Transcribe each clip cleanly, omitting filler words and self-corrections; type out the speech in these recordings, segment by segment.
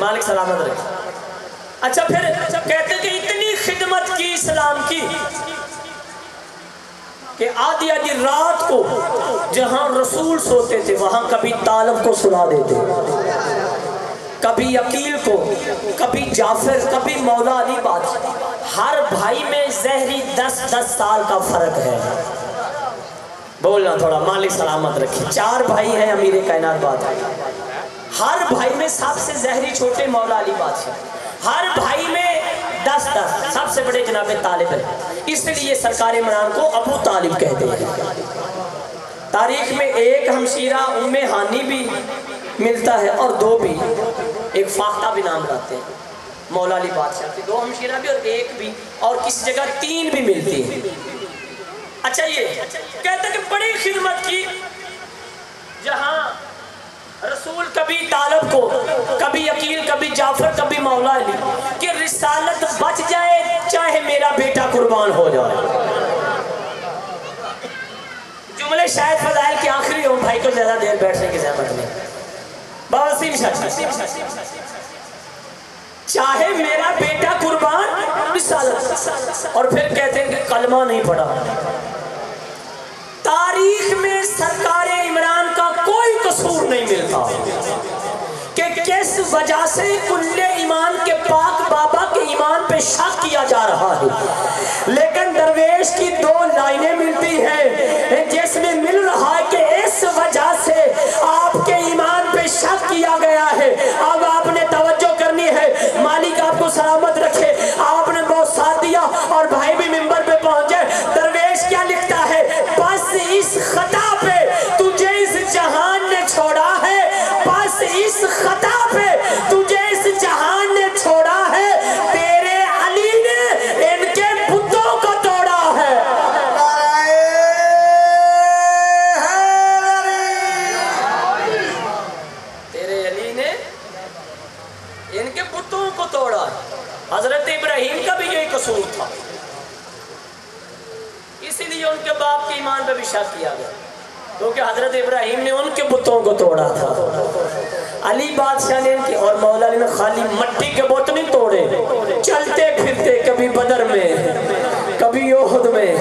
مالک سلامت رکھے. اچھا پھر کہتے کہ اتنی خدمت کی اسلام کی کہ آدھی رات کو جہاں رسول سوتے تھے وہاں کبھی طالب کو سلا دیتے، کبھی عقیل کو، کبھی جعفر، کبھی مولا علی بادشاہ. ہر بھائی میں ظہری 10 سال کا فرق ہے. بولنا تھوڑا، مالک سلامت رکھے. 4 بھائی ہیں امیر کائنات بادشاہ، ہر بھائی میں سب سے ظہری چھوٹے مولا علی بادشاہ، ہر بھائی میں 10 سب سے بڑے جناب طالب ہیں. اس لیے سرکار عمران کو ابو طالب کہتے ہیں. تاریخ میں ایک ہمشیرہ ام ہانی بھی ملتا ہے اور 2 بھی، ایک فاختہ بھی نام لاتے ہیں مولا علی بادشاہ کی. 2 ہمشیرہ بھی اور 1 بھی، اور کسی جگہ 3 بھی ملتی ہیں. اچھا یہ کہتے ہیں کہ بڑی خدمت کی، جہاں رسول کبھی طالب کو، کبھی عقیل، کبھی جعفر، کبھی مولا علی، کہ رسالت بچ جائے چاہے میرا بیٹا قربان ہو جائے. جملے شاید فضائل کی آخری ہوں، بھائی کو زیادہ دیر بیٹھنے کی زحمت نہیں. بابا وسیم شاہ، چاہے میرا بیٹا قربان، رسالت. اور پھر کہتے ہیں کہ کلمہ نہیں پڑھا. تاریخ میں سرکار عمران کا کوئی قصور نہیں ملتا کہ کس وجہ سے کل ایمان کے پاک بابا کے ایمان پہ شک کیا جا رہا ہے. لیکن درویش کی 2 لائنیں ملتی ہیں جس میں مل رہا ہے کہ اس وجہ سے آپ کے ایمان پہ شک کیا گیا ہے. اب آپ نے توجہ کرنی ہے. مالک آپ کو سلامت رکھے. آپ نے بہت ساتھ دیا اور بھائی بھی ممبر پہ پہنچے. درویش کیا لکھتا ہے؟ بس اس خطا پہ تجھے اس جہان نے چھوڑا ہے، بس اس خطا پہ تجھے اس جہان نے چھوڑا ہے، تیرے علی نے ان کے بتوں کو توڑا ہے. تیرے علی نے ان کے بتوں کو توڑا ہے. حضرت ابراہیم کا بھی یہی قصور تھا، اسی لیے ان کے باپ کے ایمان پہ بھی شک کیا گیا، کیونکہ حضرت ابراہیم نے ان کے بتوں کو توڑا تھا. علی بادشاہ نے ان کی، اور مولا علی نے خالی مٹی کے بت نہیں توڑے، چلتے پھرتے، کبھی بدر میں، کبھی احد میں،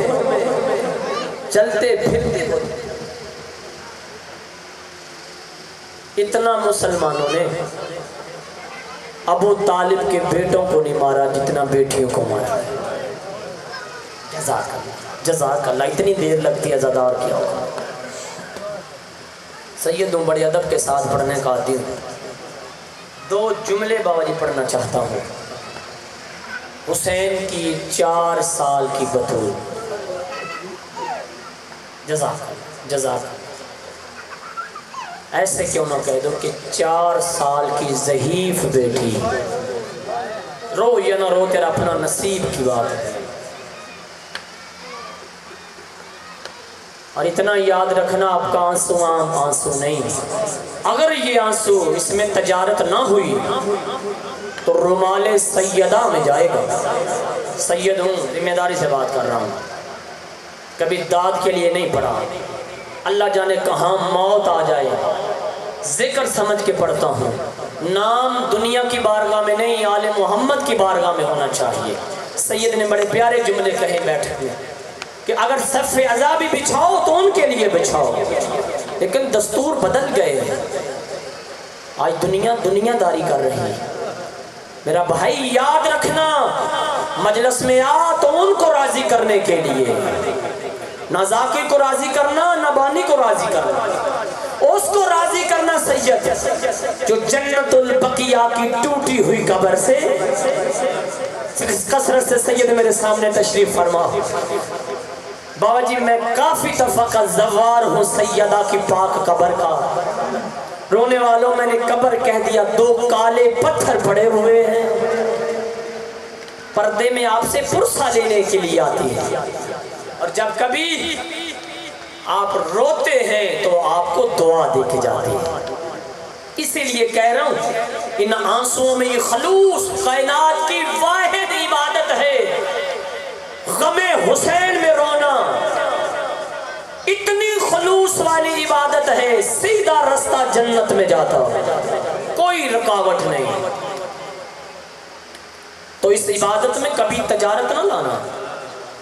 چلتے پھرتے بت. اتنا مسلمانوں نے ابو طالب کے بیٹوں کو نہیں مارا جتنا بیٹیوں کو مارا. جزاک اللہ، جزاک اللہ. اتنی دیر لگتی ہے زدار کیا ہوگا. سید ہوں، بڑے ادب کے ساتھ پڑھنے کا عادی ہوں. 2 جملے بابا جی پڑھنا چاہتا ہوں. حسین کی 4 سال کی بطول. جزاک اللہ، جزاک اللہ. ایسے کیوں نہ کہہ دو کہ 4 سال کی ضعیف بیٹی، رو یا نہ رو تیرا اپنا نصیب کی بات ہے. اور اتنا یاد رکھنا، آپ کا آنسو عام آنسو نہیں. اگر یہ آنسو اس میں تجارت نہ ہوئی تو رومال سیدہ میں جائے گا. سید ہوں، ذمہ داری سے بات کر رہا ہوں، کبھی داد کے لیے نہیں پڑھا. اللہ جانے کہاں موت آ جائے، ذکر سمجھ کے پڑھتا ہوں. نام دنیا کی بارگاہ میں نہیں، آل محمد کی بارگاہ میں ہونا چاہیے. سید نے بڑے پیارے جملے کہے بیٹھے ہوئے کہ اگر صف عذابی بچھاؤ تو ان کے لیے بچھاؤ، لیکن دستور بدل گئے. آج دنیا داری کر رہی ہے. میرا بھائی یاد رکھنا، مجلس میں آ تو ان کو راضی کرنے کے لیے، نہ ذاکی کو راضی کرنا، نہ بانی کو راضی کرنا، اس کو راضی کرنا سید جو جنت البقیہ کی ٹوٹی ہوئی قبر سے کثرت سے. سید میرے سامنے تشریف فرما. بابا جی میں کافی دفعہ کا زوار ہوں سیدہ کی پاک قبر کا. رونے والوں میں نے قبر کہہ دیا. 2 کالے پتھر پڑے ہوئے ہیں، پردے میں آپ سے پرسہ لینے کے لیے آتی ہے، اور جب کبھی آپ روتے ہیں تو آپ کو دعا دے کے جاتی ہے. اسی لیے کہہ رہا ہوں ان آنسوؤں میں یہ خلوص کائنات کی واحد عبادت ہے. غم حسین میں رونا اتنی خلوص والی عبادت ہے، سیدھا رستہ جنت میں جاتا، کوئی رکاوٹ نہیں. تو اس عبادت میں کبھی تجارت نہ لانا،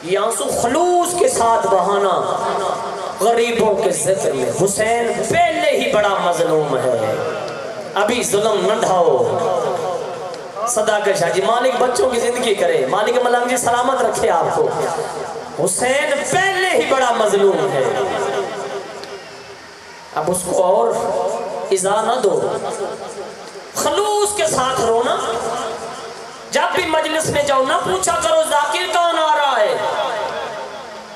یہ آنسو خلوص کے ساتھ بہانا۔ غریبوں کے ذکر میں حسین پہلے ہی بڑا مظلوم ہے، ابھی ظلم نہ ڈھاؤ۔ صداقت شاہ جی، مالک بچوں کی زندگی کرے، مالک ملنگ جی سلامت رکھے آپ کو۔ حسین پہلے ہی بڑا مظلوم ہے، اب اس کو اور ایذا نہ دو، خلوص کے ساتھ رونا۔ جب بھی مجلس میں جاؤ نہ پوچھا کرو ذاکر کون آ رہا ہے،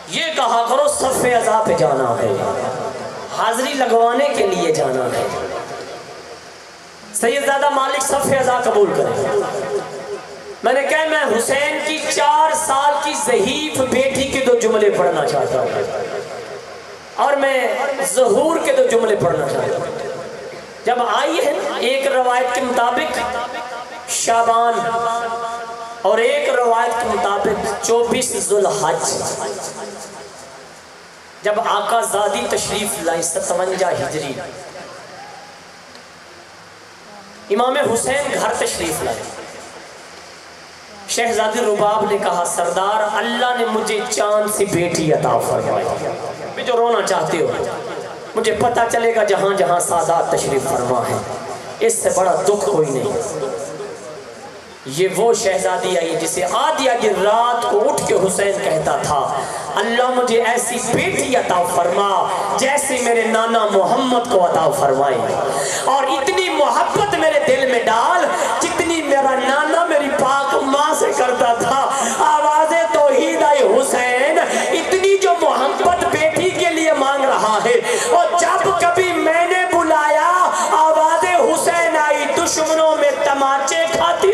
یہ کہا کرو صف اعضاء پہ جانا ہے، حاضری لگوانے کے لیے جانا ہے۔ سیدزادہ مالک صف اعضاء قبول کرے۔ میں نے کہا میں حسین کی 4 سال کی ضعیف بیٹی کے 2 جملے پڑھنا چاہتا ہوں، اور میں ظہور کے 2 جملے پڑھنا چاہتا ہوں۔ جب آئی ہے ایک روایت کے مطابق شعبان اور ایک روایت کے مطابق 24 ذوالحج، جب آقا زادی تشریف لائی 57 ہجری، امام حسین گھر تشریف لائے۔ شہزادی رباب نے کہا سردار اللہ نے مجھے چاند سی بیٹی عطا فرمائی، بھی جو رونا چاہتے ہو مجھے پتہ چلے گا جہاں جہاں سادات تشریف فرما ہے، اس سے بڑا دکھ کوئی نہیں۔ یہ وہ شہزادی آئی جسے آدھی آدھی رات کو اٹھ کے حسین کہتا تھا اللہ مجھے ایسی بیٹی عطا فرما جیسے میرے نانا محمد کو عطا فرمائے، اور اتنی محبت میرے دل میں ڈال جتنی میرا نانا میری پاک ماں سے کرتا تھا۔ آواز توحید آئی حسین، اتنی جو محبت بیٹی کے لیے مانگ رہا ہے، اور جب کبھی میں نے بلایا آواز حسین آئی دشمنوں میں تماچے کھاتی۔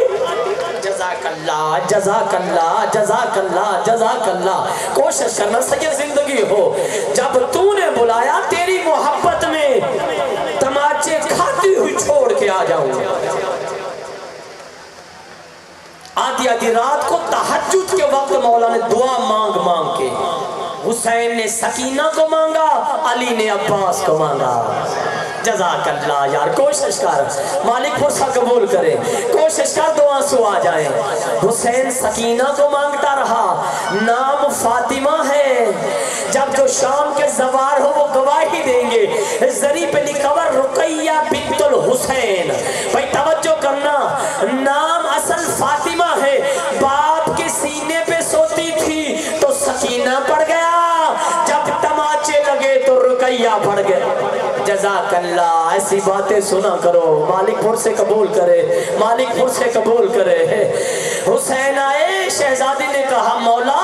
جزاک اللہ جزاک اللہ جزاک اللہ جزاک اللہ، کوشش کرنا سید زندگی ہو، جب تو نے بلایا تیری محبت میں تماچے کھاتی ہوئی چھوڑ کے آ جاؤں۔ آدھی آدھی رات کو تہجد کے وقت مولا نے دعا مانگ مانگ کے، حسین نے سکینہ کو مانگا، علی نے عباس کو مانگا۔ جزاک اللہ یار، کوشش کر، مالک فرصہ قبول کرے، کوشش کر 2 آنسو آ جائیں۔ حسین سکینہ کو مانگتا رہا، نام فاطمہ ہے، جب جو شام کے زوار ہو وہ گواہی دیں گے، زری پہ لکھا ہوا رقیہ بنت الحسین۔ بھائی توجہ کرنا، نام اصل فاطمہ ہے، باپ کے سینے پہ سوتی تھی تو سکینہ پڑ گیا، جب تماچے لگے تو رقیہ پڑ گیا۔ جزاک اللہ، ایسی باتیں سنا کرو، مالک پور سے قبول کرے، مالک پور سے قبول کرے۔ حسین آئے، شہزادی نے کہا مولا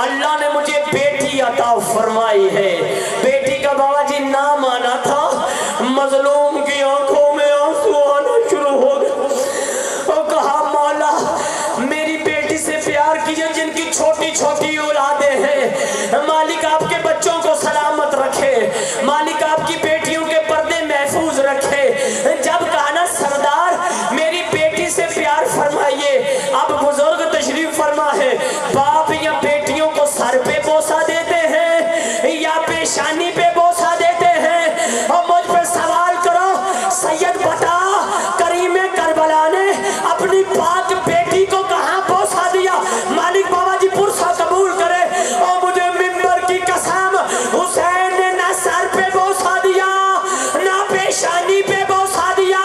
اللہ نے مجھے بیٹی عطا فرمائی ہے۔ بیٹی کا بابا جی نام آنا تھا، مظلوم کی آنکھوں میں آنسو آنا شروع ہو گئے، اور کہا مولا میری بیٹی سے پیار کیجئے جن کی چھوٹی چھوٹی اولادیں ہیں، مالک آپ کے بچوں کو سلامت رکھے، مالک آپ کی بیٹیوں کے پردے محفوظ رکھے۔ جب کہا نا سردار میری بیٹی سے پیار فرمائیے، اب بزرگ تشریف فرما ہے، باپ یا بیٹیوں کو سر پہ بوسہ دیتے ہیں یا پیشانی پہ بوسہ دیتے ہیں، اور مجھ پر سوال کرو سید بتا کریم کربلا نے اپنی پاک بیٹی کو کہاں بوسہ دیا؟ مالک بابا جی پرسہ قبول کرے، اور مجھے ممبر کی قسم حسین نے نہ سر پہ بوسہ دیا نہ پیشانی پہ بوسہ دیا،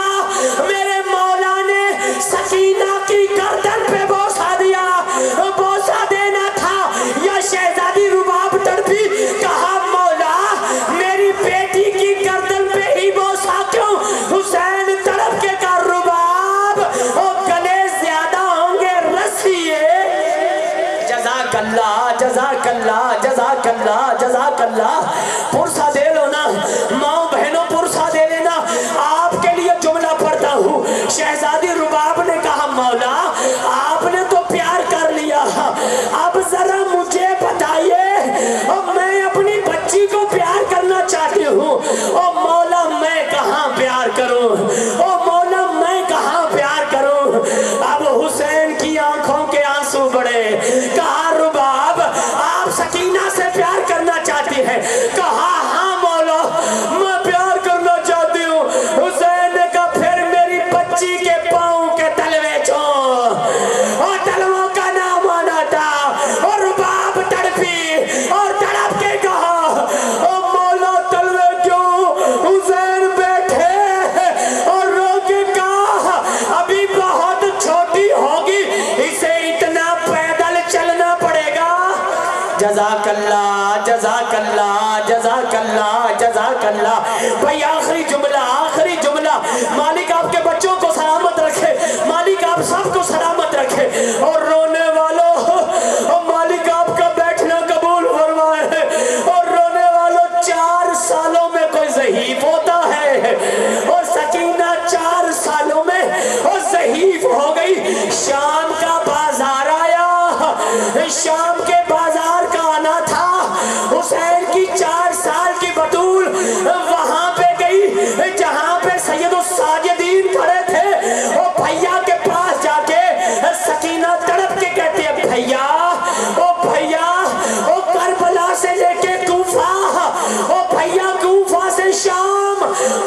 میرے مولا نے سکینہ کی گردن پہ بوسہ دیا۔ بوسہ دینا تھا یا شہزادی رباب تڑپی، کہا مولا میری بیٹی کی گردن پہ ہی بوسہ کیوں؟ حسین تڑپ کے کہا رباب اور گلے زیادہ ہوں گے رسیے۔ جزاک اللہ جزاک اللہ جزاک اللہ جزاک اللہ، پرسہ دے لو نا ماں بہنوں، پرسہ دے لینا۔ آپ کے لیے جملہ پڑھتا ہوں، شہزادی رباب نے کہا مولا آپ نے تو پیار کر لیا، اب ذرا مجھے بتائیے میں اپنی بچی کو پیار کرنا چاہتی ہوں، او مولا میں کہاں پیار کروں، او مولا میں کہاں پیار کروں؟ اب حسین کی آنکھوں کے آنسو بڑے، کہا رباب آپ سکینہ سے پیار کرنا چاہتی ہیں؟ کہا ہاں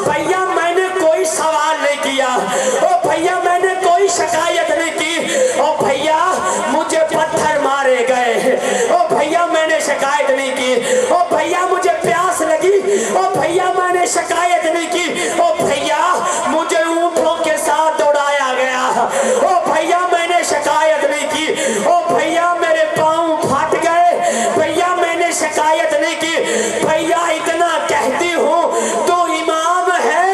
بھیا میں نے کوئی سوال نہیں کیا، او بھیا میں نے کوئی شکایت نہیں کی، او بھیا مجھے پتھر مارے گئے، او بھیا میں نے شکایت نہیں کی، او بھیا مجھے پیاس لگی، او بھیا میں نے شکایت نہیں کی، او بھیا مجھے اونٹوں کے ساتھ دوڑایا گیا، او بھیا میں نے شکایت نہیں کی، او بھیا میرے پاؤں پھٹ گئے، بھیا میں نے شکایت نہیں کی، بھیا اتنا کہتی ہوں تو امام ہے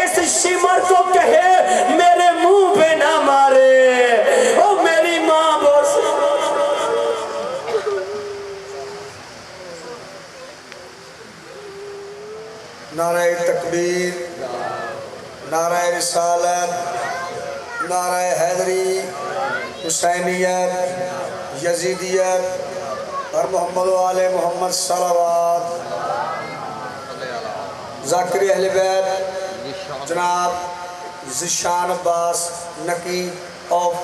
اس شمر کو کہے میرے منہ پہ نہ مارے، او میری ماں بوس۔ نعرہ تکبیر، نعرہ رسالت، نعرہ حیدری، حسینیت، یزیدیت اور محمد و آل محمد صلوات۔ ذاکر اہل بیت جناب ذیشان عباس نقی آف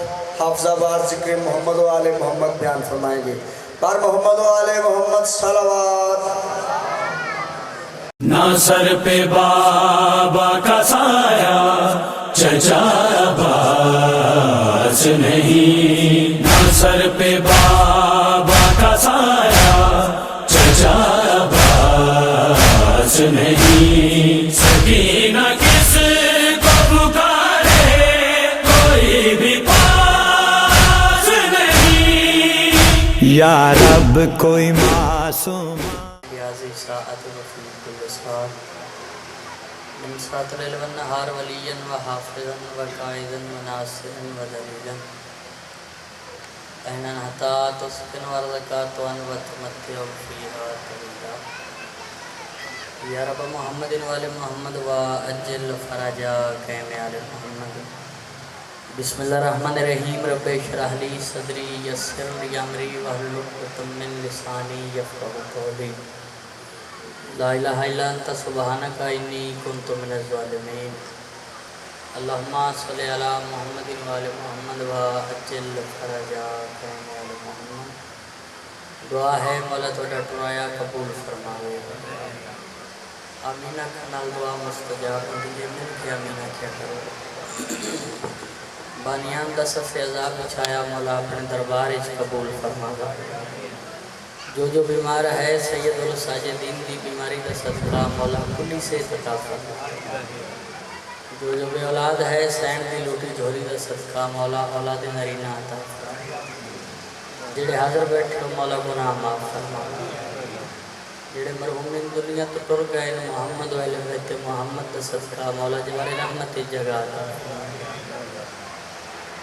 حافظ آباد ذکر محمد و آل محمد بیان فرمائیں گے۔ پر محمد و آل محمد صلوات۔ نہ سر پہ بابا کا سایہ چچا عباس نہیں، نہ سر پہ بابا کا سایہ چچا عباس نہیں، سکینہ کس کو پکارے کوئی بھی پاس نہیں، یا رب کوئی معصوم بیازی ساعت وفی کل ساعت من ساتر النہار ولیا و حافظا و قائدا و ناصرا و دلیلا اہنا حتا تسکن ورزکات وان و تمتع فیہا طویلا یا رب محمد وآل محمد و اجل فرجا قیم آل محمد۔ بسم اللہ الرحمن الرحیم، رب اشرح لی صدری یسر لی امری واحلل عقدۃ من لسانی یفقہوا قولی۔ لا الہ الا انت سبحانک انی کنت من الظالمین۔ اللہم صلی علی محمد وآل محمد و اجل فرجا قیم آل محمد۔ دعا ہے مولا توڑا ٹرایا قبول فرماوے، آمینہ کھنال دعا مستجاب دیئے مل کے آمینہ کیا کرو۔ بانیان دا صف عذاب چھایا مولا اپنے دربار اس قبول فرماوے۔ جو بیمار ہے سید الساجدین دی بیماری دا صدقہ مولا کلی سے عطا فرما۔ جو بے اولاد ہے سین دی لوٹی جھولی دا صدقہ مولا اولاد نرینہ عطا فرما۔ جڑے حاضر بیٹھے مولا گناہ معاف فرما۔ جڑے مرحومین دنیا تو ٹر گئے محمد و اہل بیت محمد دا صدقہ مولا جواری رحمت جگہ عطا فرما۔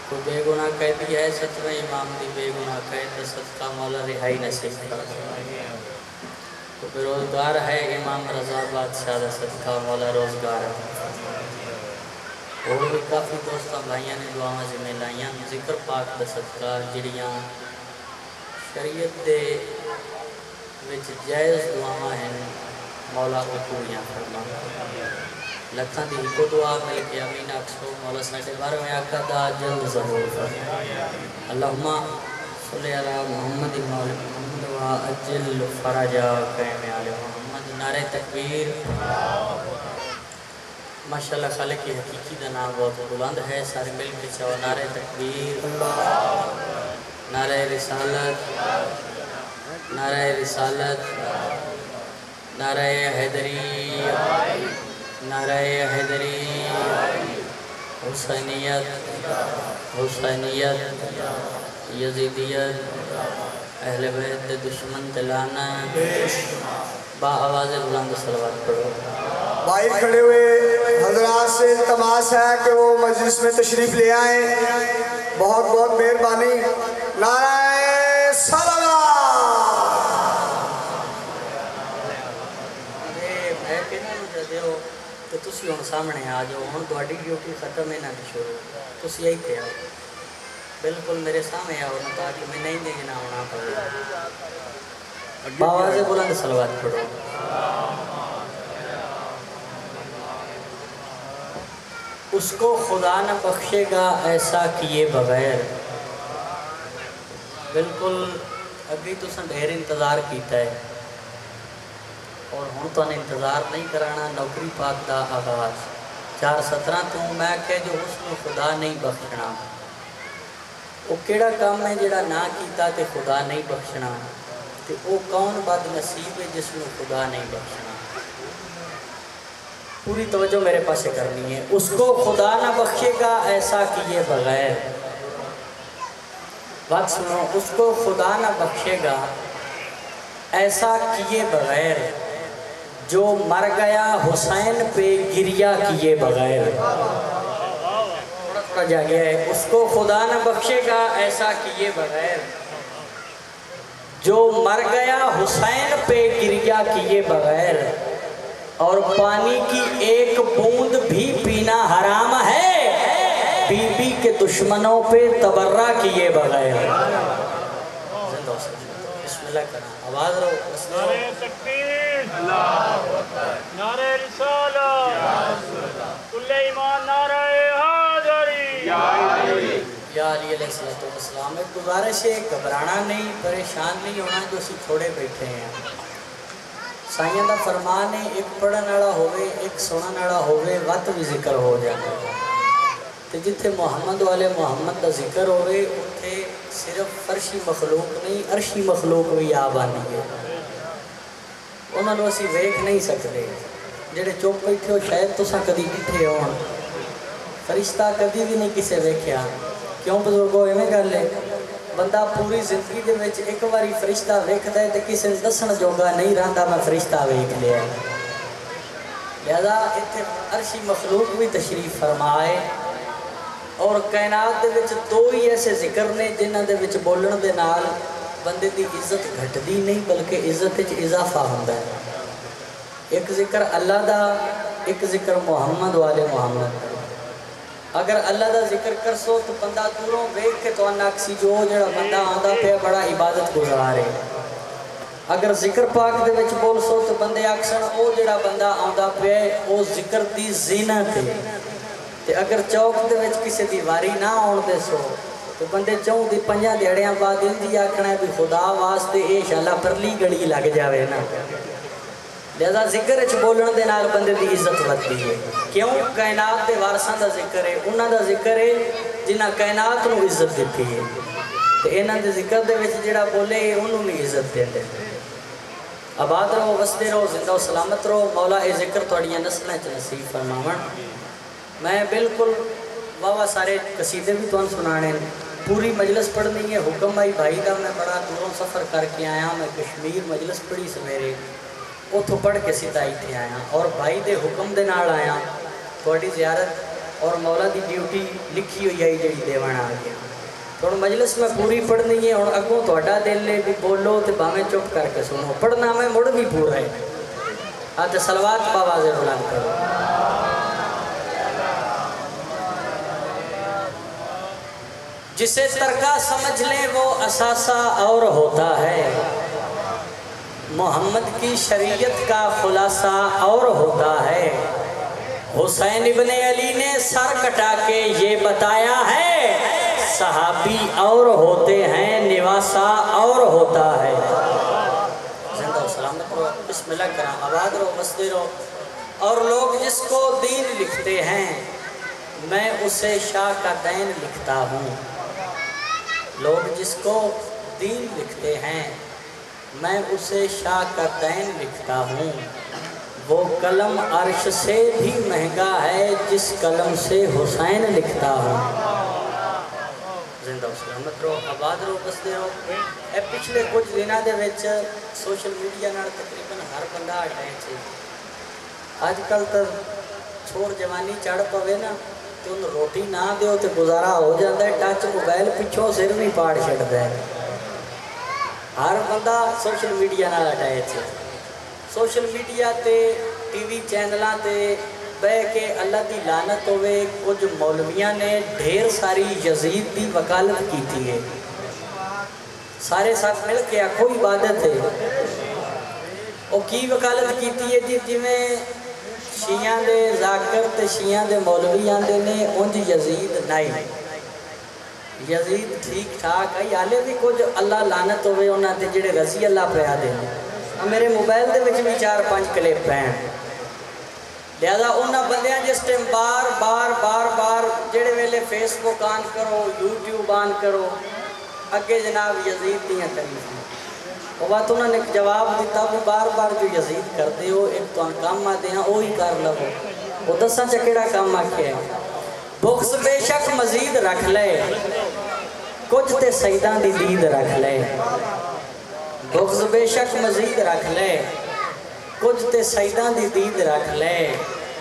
کوئی بے گناہ قیدی ہے ستویں امام دی بے گناہ قید دا صدقہ مولا رہائی نصیب فرما۔ کوئی بے روزگار ہے امام رضا بادشاہ دا صدقہ مولا روزگار فرما۔ اور بھی کافی دوستان بھائیاں نے دعاواں ذمہ لائیاں ذکر پاک دا صدقہ جڑیاں شریعت دے وچ جائز دعاواں ہیں مولا کو پوریاں فرما۔ لکھاں دی کو دعا مل کے امین اکسو مولا ساڑھے بارہ میں آقا دا جلد ظہور فرما۔ اللہم صلی علی محمد مولا محمد و اجل فرجا قیم آل محمد۔ نعرہ تکبیر۔ ماشاءاللہ خالق کی حقیقی دا نام بہت بلند ہے، سارے مل کے چاہو نعرہ تکبیر، نعرہ رسالت، نعرہ رسالت، نعرہ حیدری، نعرہ حیدری، حسینیت، حسینیت، یزیدیت، اہل بیت دشمن دلانا، با آواز بلند صلوات پڑھو۔ بھائی کھڑے ہوئے حضرات سے التماس ہے کہ وہ مجلس میں تشریف لے آئیں، بہت بہت مہربانی۔ نعرہ صلوات۔ میں کہنا جدے ہو تو تسی ہوں سامنے آ جاؤ، ہوں تواڈی ڈیوٹی ختم ہے نہ شروع، تسی یہی تھے آؤ، بالکل میرے سامنے آؤ نہ تاکہ میں نہیں دیکھنا ہونا پڑے۔ باواز بلند صلوات پڑھو۔ اس کو خدا نہ بخشے گا ایسا کیے بغیر۔ بالکل ابھی تو ڈھیر انتظار کیتا ہے، اور ہوں تو انتظار نہیں کرانا نوکری پاک دا آغاز 4:17 تو میں کہ جو اس کو خدا نہیں بخشنا وہ کیڑا کام ہے جڑا نہ کیتا تے خدا نہیں بخشنا تے وہ کون بد نصیب ہے جس کو خدا نہیں بخشنا. پوری توجہ میرے پاس کرنی ہے. اس کو خدا نہ بخشے گا ایسا کیے بغیر. بات سنو, اس کو خدا نہ بخشے گا ایسا کیے بغیر جو مر گیا حسین پہ گریا کیے بغیر. تھوڑا جا گیا ہے. اس کو خدا نہ بخشے گا ایسا کیے بغیر جو مر گیا حسین پہ گریا کیے بغیر. اور پانی کی ایک بوند بھی پینا حرام ہے بی بی کے دشمنوں پہ تبرہ کیے بغیر. بسم اللہ کرنا آواز رہو. نعرہ تکبیر، نعرہ رسالت، کل ایمان نعرہ حاضری. یا علی علیہ السلام. ایک گزارش ہے, گھبرانا نہیں, پریشان نہیں ہونا جو اسی تھوڑے بیٹھے ہیں. سائیں دا فرمان ہے ایک پڑھن والا ہوئے ایک سنن والا ہوئے وقت بھی ذکر ہو جاتا ہے. تے جتھے محمد والے محمد دا ذکر ہوئے اتھے صرف فرشی مخلوق نہیں عرشی مخلوق بھی آ بانی ہے. انہوں نے اسی ویکھ نہیں سکتے. جڑے چپ بیٹھے ہو شاید تساں کدی بیٹھے ہو, فرشتہ کدی بھی نہیں کسے ویکھیا. کیوں بزرگو ایویں گل ہے, بندہ پوری زندگی دے وچ ایک باری فرشتہ ویکھدا ہے تے کسے دسن جوگا نہیں رہندا میں فرشتہ ویکھ لیا. لہذا اتنے عرشی مخلوق بھی تشریف فرمائے. اور کائنات دے وچ دو ہی ایسے ذکر نے جنہاں دے وچ بولن دے نال بندے دی عزت گھٹدی نہیں بلکہ عزت وچ اضافہ ہوندا ہے. ایک ذکر اللہ دا, ایک ذکر محمد والے محمد دا. اگر اللہ دا ذکر کرسو تو بندہ دوروں ویکھ کے تو آکسی جو جڑا بندہ آندا پیا بڑا عبادت گزار ہے. اگر ذکر پاک دے وچ بول سو تو بندے آکسن او جڑا بندہ آندا پیا او ذکر دی زینت ہے. تے اگر چوک دے وچ کسے دی واری نہ آن دے سو تو بندے چوں دی 5 دیہڑیاں بعد اندی آکھنا ہے بھی خدا واسطے اے شالا پرلی گڑی لگ جاوے نا. لہذا ذکر اچ بولن دے نال بندے دی عزت ودی ہے. کیوں؟ کائنات دے وارثاں دا ذکر ہے, انہاں دا ذکر ہے جنہاں کائنات نو عزت دیتی ہے. تے انہاں دے ذکر دے وچ جڑا بولے انہوں نے عزت دیندے. آباد رہو, وسدے رہو, زندہ و سلامت رہو. مولا اے ذکر تہاڈیاں نسلاں چ نصیب فرماون. میں بالکل واہ سارے قصیدے بھی تمہیں سنانے, پوری مجلس پڑھنی ہے. حکم آئی بھائی دا میں بڑا دوروں سفر کر کے آیا, میں کشمیر مجلس پڑھی سویرے اتوں پڑھ کے سیدھا اتنے آیا اور بھائی دے حکم دے نال آیا. تھوڑی زیارت اور مولا دی ڈیوٹی لکھی ہوئی آئی جڑی دیوان آ گیا. تھوڑا مجلس میں پوری پڑھنی ہے. ہوں اگوں تھوڑا دل ہے بھی بولو تو باویں چپ کر کے سنو, پڑھنا میں مڑ بھی پورا ہے. آج صلوات باواز بلند کرو. جسے ترکہ سمجھ لیں وہ اثاثہ اور ہوتا ہے, محمد کی شریعت کا خلاصہ اور ہوتا ہے. حسین ابن علی نے سر کٹا کے یہ بتایا ہے, صحابی اور ہوتے ہیں نواسہ اور ہوتا ہے. زندہ و سلامت رہو, بسم اللہ کرام, آباد رہو, بستے رہو. اور لوگ جس کو دین لکھتے ہیں میں اسے شاہ کا دین لکھتا ہوں. لوگ جس کو دین لکھتے ہیں میں اسے شاہ کا دین لکھتا ہوں. وہ قلم عرش سے بھی مہنگا ہے جس قلم سے حسین لکھتا ہوں. زندہ و سلامت رہو, آباد رہو, بستے رہو. اے پچھلے کچھ دنوں دے وچ سوشل میڈیا نال تقریباً ہر بندہ اٹیچ ہے. اج کل تو چھوڑ جوانی چڑھ پوے نا تو انہوں روٹی نہ دیو تو گزارا ہو جاتا ہے. ٹچ موبائل پچھوں سر نہیں پاڑ چھڑتا ہے. ہر بندہ سوشل میڈیا نال اٹیچ ہے. سوشل میڈیا تے ٹی وی چینلاں تے بہ کے اللہ دی لعنت ہوئے کچھ مولویاں نے ڈھیر ساری یزید دی وکالت کیتی ہے. سارے ساتھ مل کے آکھو عبادت ہے. او کی وکالت کیتی ہے جی جویں شیعہ دے ذاکر تے شیعہ دے مولوی آندے نے انج یزید نہیں. یزید ٹھیک ٹھاک ہے, حالے بھی کچھ اللہ لعنت ہوئے انہاں تے جڑے رضی اللہ پہ آدھے. میرے موبائل دے وچ بھی 4-5 کلپ ہیں لہذا انہاں بندیاں جس ٹائم بار بار جڑے ویلے فیس بک آن کرو یوٹیوب آن کرو اگے جناب یزید دیاں تعریفاں وہ بات انہوں نے جواب دیتا وہ بار جو یزید کرتے ہو ایک تو کام آتے ہیں وہی کر لو وہ دساں چکیڑا کام آکھے ہیں بغض بے شک مزید رکھ لے کچھ تے سیداں دی دید رکھ لے بغض بے شک مزید رکھ لے کچھ تے سیداں دی دید رکھ لے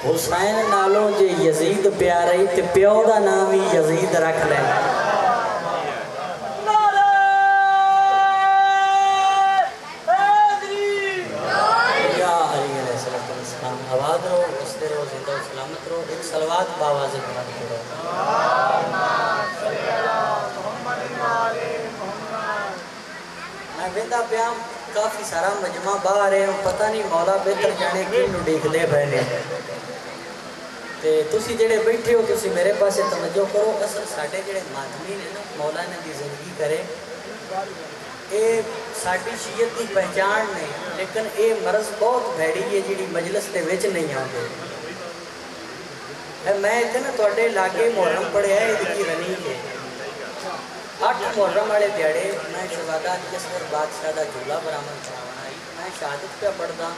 حسین نالو جے یزید پیارے تے پیو دا نام ہی یزید رکھ لے آباد رہو وستے رہو زندہ و سلامت رہو ایک صلوات باواز بلند کرو میں ویندہ پیام کافی سارا مجمع باہر ہے پتہ نہیں مولا بہتر جانے کی نو دیکھ دے بہنے تے تسی جڑے بیٹھے ہو تسی میرے پاس توجہ کرو اصل ساڈے جڑے ماتمی نے نا مولا نے دی زندگی کرے اے ساڈی شیعت کی پہچان نہیں لیکن اے مرض بہت بھیڑی ہے جیڑی مجلس دے وچ نہیں آتے میں اتنے نا تواڈے لاگے محرم پڑھیا ہے دی رنی ہے 8 محرم والے دیہڑے میں شہزادہ جسور بادشاہ دا جھولا برآمد کراون آئی میں شہادت پہ پڑھدا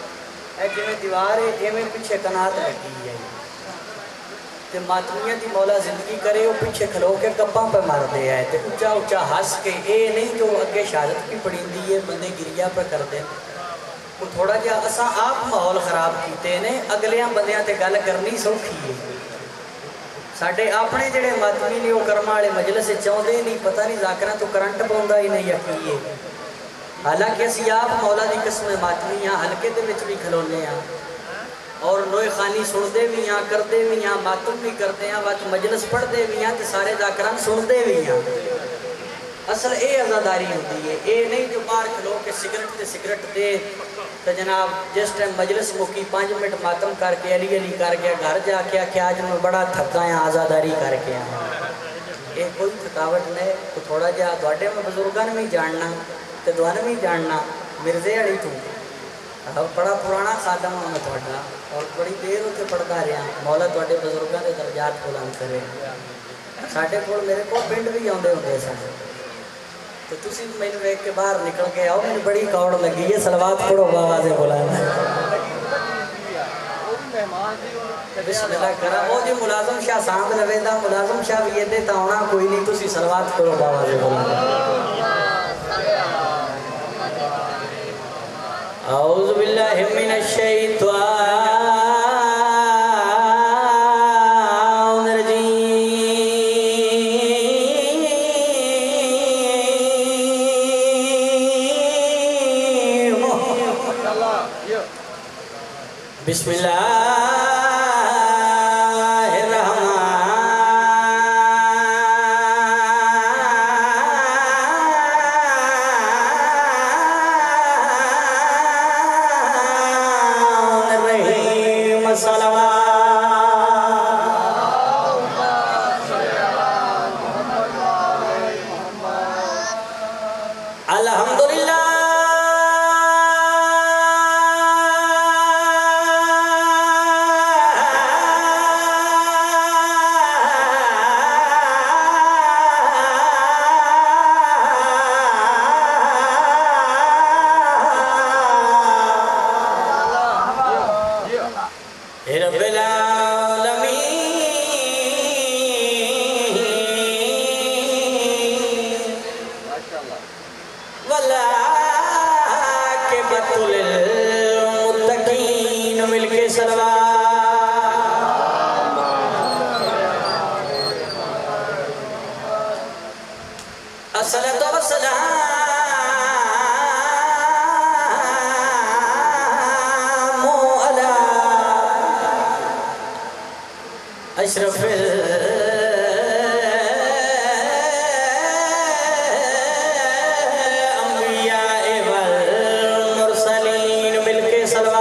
اے جویں دیوار ہے ایویں پیچھے کنات لگی ہے تے ماتمیاں دی مولا زندگی کرے وہ پیچھے کھلو کے کپاں پہ مار دے آئے تے اچھا اچھا ہس کے اے نہیں جو اگے شہادت کی پڑھیں دی ہے بندے گریا پہ کر دے وہ تھوڑا جا اساں آپ ماحول خراب کیتے نے اگلیاں بندیاں تے گل کرنی سوکھی ہے ساڈے اپنے جڑے ماتمی نے وہ کرما والے مجلس چاہتے نہیں پتہ نہیں ذاکراں تو کرنٹ پاؤندا ہی نہیں یقین ہے حالانکہ اسی آپ مولا دی قسم ماتمی ہاں حلقے دے وچ بھی کھلونے ہاں اور نوئے خانی سنتے بھی ہیں کرتے بھی ہیں ماتم بھی کرتے ہیں وقت مجلس پڑھتے بھی ہیں تو سارے ذاکران سنتے بھی ہیں اصل اے عزاداری ہوتی ہے اے نہیں جو باہر کھلو کے سگرٹ دے تو جناب جس ٹائم مجلس مکی 5 منٹ ماتم کر کے علی کر کے گھر جا کے آکھیا آج میں بڑا تھکا ہیں عزاداری کر کے آیا یہ کوئی تھکاوٹ نہیں تو تھوڑا جا تھوڑے میں بزرگاں بھی جاننا تو دوانوں بھی جاننا مرزے والی تو بڑا پرانا خادم ہوں میں تھوڑا اور بڑی دیر اتنے پڑھتا رہا مولا تھوڑے بزرگوں کے درجات بلند کرے ساڈے کول میرے کو پنڈ بھی آتے ہوتے سن تو تسی مینوں ویکھ کے باہر نکل کے آؤ مجھے بڑی کوڑ لگی ہے سلوات پڑھو آواز بلانا بسم اللہ کرا وہ جی ملازم شاہ سانگ لوے دا ملازم شاہ بھی یہ تا ہونا کوئی نہیں تسی سلوات پڑھو آواز بلانا اعوذ باللہ من الشیطان بسم اللہ اشرف الانبیاء والمرسلین مل کے سلوات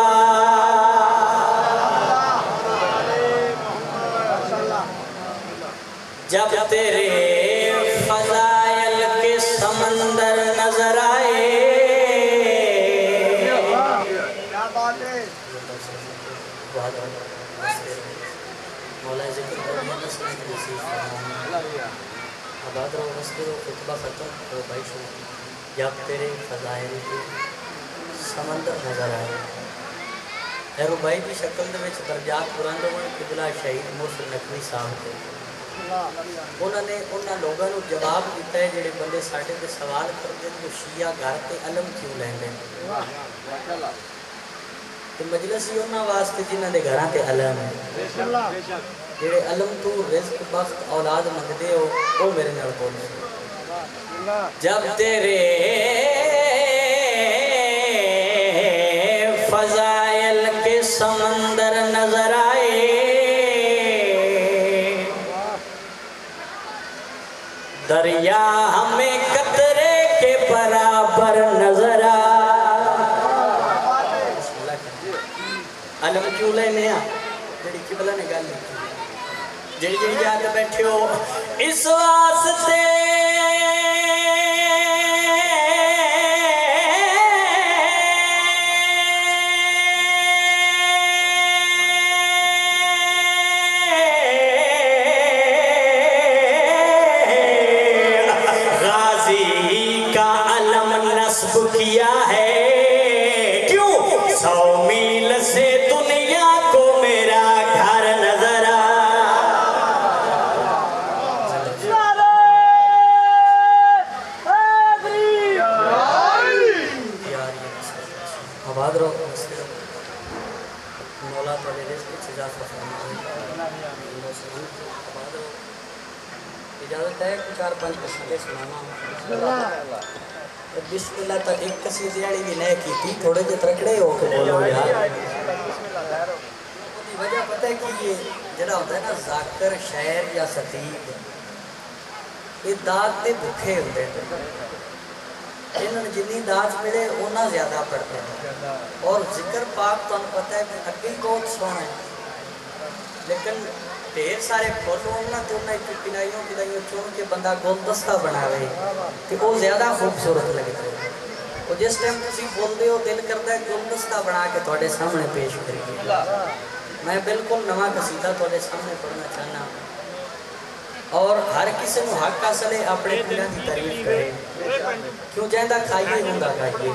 جب تیرے فضائل کے سمندر نظر آئے مولا ذکر کرنے نسل کی نصیب فرمائے آباد رہو رستے ہو خطبہ ختم ہو بھائی شو جب تیرے فضائل کے سمندر نظر آئے ایرو بھائی کی شکل دے وچ درجات بلند ہوئے قبلہ شہید مرشد نقوی صاحب تھے انہوں نے انہاں لوگوں کو جواب دیتا ہے جڑے بندے ساڈے تے سوال کرتے ہیں کہ شیعہ گھر تے علم کیوں لیندے ہیں تو مجلس ہی انہاں واسطے جنہاں دے گھراں تے علم ہے جڑے علم تو رزق بخت اولاد منگدے ہو وہ میرے نال بولے جب تیرے فضائل کے سمندر نظر آئے دریا ہمیں قطرے کے برابر نظر علم کیوں لینے ہیں جڑی قبلہ نے گل جڑی جڑی یاد بیٹھے ہو اس واسطے کیا ہے کیوں 100 میل سے دنیا کو میرا گھر نظر آباد رہو مولا تعالی رزق سے اضافہ فرمائے آباد رہو اجازت ہے 4-5 قصیدے سنانا بسم اللہ تا ایک قصیدے والی بھی نہیں کی تھی تھوڑے جے ترکڑے ہو کے بولو یار وجہ پتہ ہے کہ یہ جڑا ہوتا ہے نا ذاکر شاعر یا خطیب یہ داد دے بھوکے ہوتے ہیں انہوں نے جنی داد ملے اتنا زیادہ پڑھتے ہیں اور ذکر پاک تو ہم پتہ ہے کہ اگی بہت سونا ہے لیکن ڈھیر سارے پھول ہونا تو انہیں پلائیوں چون کے بندہ گلدستہ بنا رہے کہ وہ زیادہ خوبصورت لگتا ہے اور جس ٹائم تسی بول دے ہو دل کرتا ہے گلدستہ بنا کے تھوڑے سامنے پیش کریے میں بالکل نواں قصیدہ تھوڑے سامنے پڑھنا چاہنا اور ہر کسی کو حق حاصل ہے اپنے پیروں کی تعریف کرے کیوں چاہتا کھائیے ہوں گا کھائیے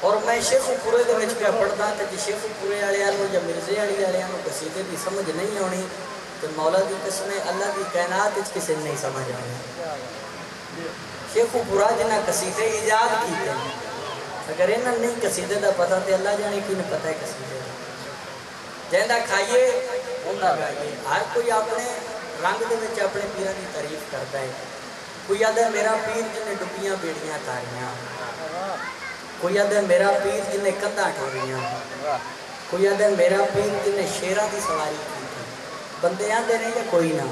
اور میں شیخ پورے دے وچ پیا پڑھدا تے جے شیخ پورے والےاں نوں یا مرزے والےاں نوں قصیدے دی سمجھ نہیں آنی تے مولا دی قسم اللہ دی کائنات وچ کسے نہیں سمجھ آنی شیخ پورا جنہ قصیدے ایجاد کیتے اگر انہاں نہیں قصیدے دا پتہ تے اللہ جانے کی نہیں پتہ ہے قصیدے جیندا کھائیے اوندا گائیے ہر کوئی اپنے رنگ دے وچ اپنے پیراں دی تعریف کردا ہے کوئی آدھا میرا پیر جنہیں ڈبیاں بیڑیاں تاریاں کوئی آدھا میرا پیر جنہیں کندھا ٹھوریاں کوئی آدھا میرا پیر جنہیں شیراں دی سواری کی بندے آندے نے یا کوئی نہ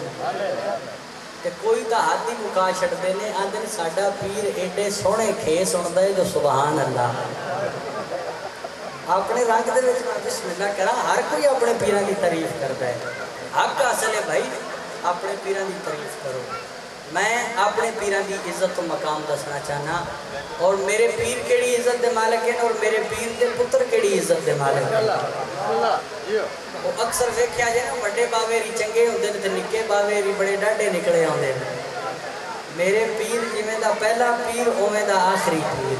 تے کوئی تا ہاتھ ہی مکا چھڑدے نے آندے نے ساڈا پیر ایڈے سونے کھیس سندا ہے جو سبحان اللہ اپنے رنگ دے وچ بسم اللہ کرا ہر کوئی اپنے پیراں دی تعریف کردا ہے حق حاصل ہے بھائی اپنے پیراں دی تعریف کرو میں اپنے پیراں دی عزت و مقام دسنا چاہنا اور میرے پیر کیڑی عزت دے مالک ہیں اور میرے پیر دے پتر کیڑی عزت دے مالک ہیں وہ اکثر ویکھیا جائے نا بڑے باویری چنگے ہوندے تے نکے باویری بڑے ڈاڈے نکلے ہوندے میرے پیر جویں دا پہلا پیر اوویں دا آخری پیر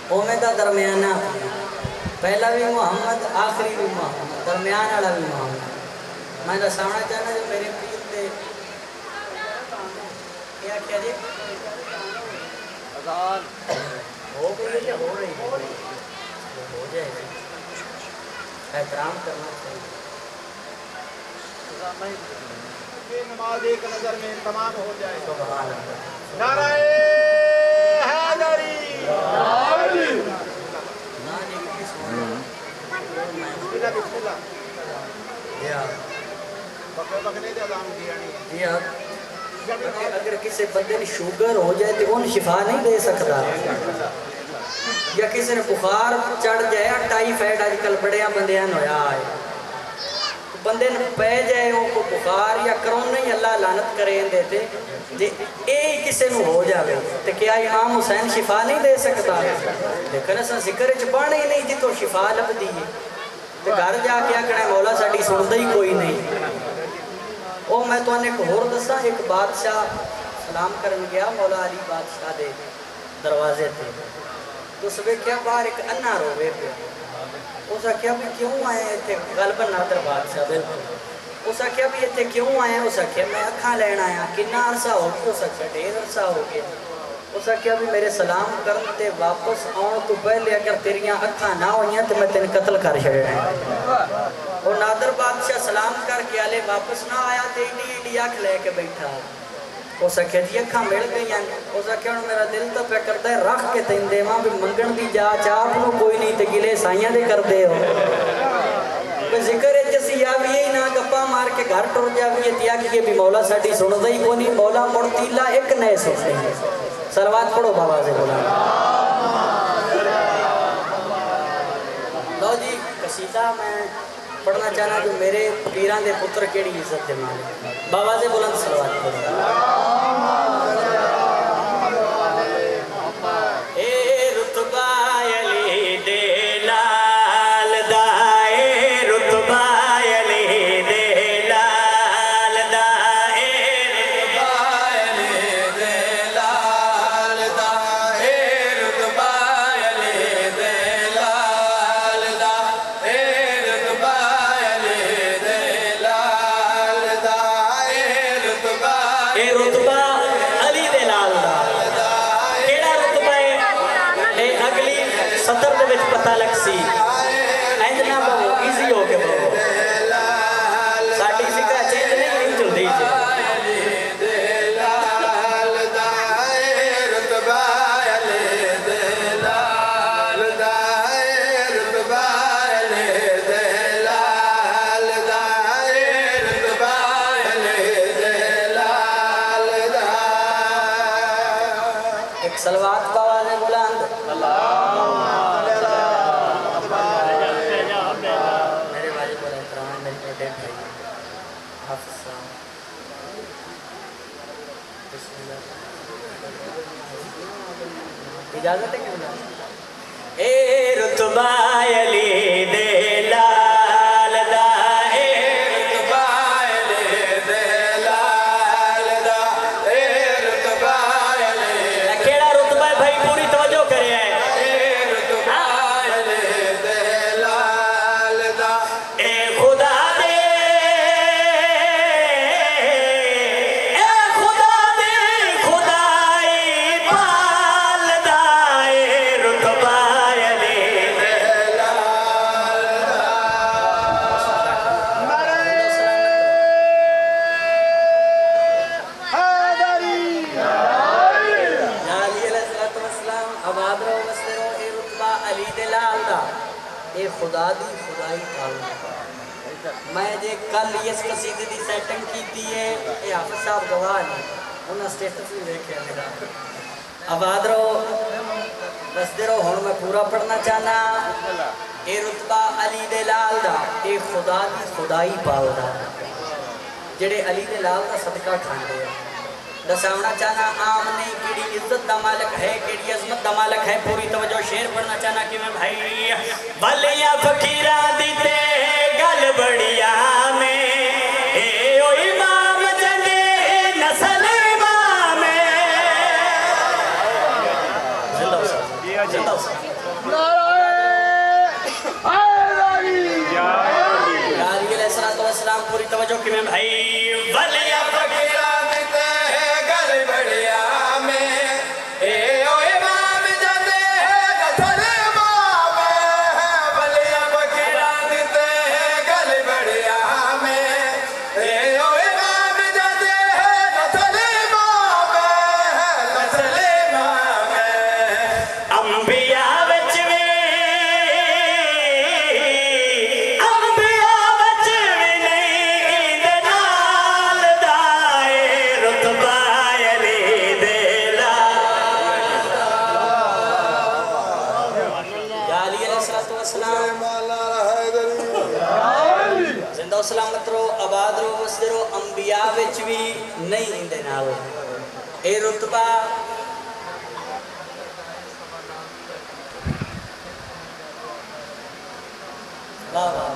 اوویں دا درمیانہ پہلا بھی محمد آخری بھی محمد درمیان والا بھی محمد میں دسانا چاہنا جو میرے پیر دے کیا جی اذان ہو گئی یا ہو رہی ہو جائے گی احترام کرنا چاہیے نماز ایک نظر میں تمام ہو جائے سبحان اللہ نعرہ حیدری بسم اللہ بکنے دے اذان دیا نہیں اگر کسی بندے نے شوگر ہو جائے تو ان شفا نہیں دے سکتا یا کسی نے بخار چڑھ جائے ٹائیفائڈ آج کل بڑے بندیاں ہویا ہے بندے نے پہ جائے وہ کو بخار یا کرونا ہی اللہ لعنت کرے دیتے جی اے کسی نے ہو جاوے تو کیا امام حسین شفا نہیں دے سکتا لیکن ایسا ذکر چپانے ہی نہیں جی تو شفا لب دی تو گھر جا کے آکڑا مولا ساڑی سنتا ہی کوئی نہیں میں تو ایک ہور دسا ایک بادشاہ سلام کرن گیا مولا علی بادشاہ دے دروازے تے تو سوے کیا باہر ایک انا روے پہ اس آخیا بھی کیوں آئے اتنے غالباً نادر بادشاہ بالکل اس آخیا بھی اتنے کیوں آئے اس آخیا میں اکھاں لین آیا کنا عرصہ ہو گیا اس آخیا ڈھیر عرصہ ہو گیا اس آخیا بھی میرے سلام کرن تے واپس آن تو پہلے اگر تیریاں اکھاں نہ ہوئیاں تو میں تین قتل کر چھڑنا اور نادر بادشاہ سلام کر کے آلے واپس نہ آیا تے ایڈی اکھ لے کے بیٹھا اس آخیا جی اکھاں مل گئی ہیں اس آخیا میرا دل تو پہ کرتا ہے رکھ کے تین دیواں بھی منگن دی جاچ آپ نو کوئی نہیں تے گلے سائیاں دے کر دے ہو کوئی ذکر ہے جسی یا بھی ہی نہ گپا مار کے گھر ٹر جا بھی ہے تیا کہ بھی مولا ساڈی سن دئی کو نہیں مولا مڑ تیلا ایک نئے سنتے ہیں سلوات پڑھو بابا سے بولا لو جی قصیدہ میں پڑھنا چاہنا جو میرے پیران دے پتر کیڑی عزت دے مالک بابا سے بلند سلوات پڑھو اے رتبہ علی دے لال دا اے رتبہ علی دے لال دا اے رتبہ علی دے لال دا اے رتبہ علی دے لال دا اے رتبہ علی دے لال دا اے رتبہ علی دے لال دا کیڑا رتبہ ہے اے اگلی صدر دے وچ پتہ لگ سی اینج نہ بہو ایزی ہو کے بہو ساڈی فکر چینج نہیں چلدی جی ایک سلوات بابا نے بلند میرے واجب علیہ السلام میری بڑے بھائی حافظ صاحب بسم اللہ اجازت ہے کہ بلا اے رتبہ علی دے لال دا اے رتبہ علی دے لال دا اے رتبہ علی کیڑا رتبہ ہے بھائی پوری توجہ کرے ہیں اے رتبہ علی دے لال دا اے خدا دے خدائی پال دا اے رتبہ علی دے لال دا علی علیہ السلام آباد رہو بستے رہو اے رتبہ علی دے لال دا اے خدا دی خدائی پال میں جے کل اس قصیدے دی سیٹنگ کیتی ہے اے حافظ صاحب گواہ نہیں انہاں سٹیٹس بھی دیکھے میرا آباد رہو بستے رہو ہن میں پورا پڑھنا چاہنا اے رتبہ علی دے لال دا اے خدا دی خدائی پال دا جڑے علی دے لال دا صدقہ کھاندے ہیں دساونا چاہنا عام نہیں کیڑی عزت دا مالک ہے کیڑی عظمت دا مالک ہے پوری توجہ شعر پڑھنا چاہنا کہ میں بھائی بلیاں فقیران دی تے گل بڑیا میں اے او امام جنگے نسل امام زندہ ہو سکتا زندہ ہو سکتا علی علیہ السلام پوری توجہ کہ میں بھائی بلیاں فقیران دی تے گل بڑیا میں اے او امام جنگے نسل امام بلیاں فقیران دی تے گل بڑیا میں اے او امام جنگے نسل امام انبیاء وچ وی نہیں دے نال دا اے رتبہ علی دے لال یا علی علیہ السلام زندہ و سلامت رو آباد رو وستے رو انبیاء وچ بھی نہیں دے نال اے رتبہ واہ واہ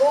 2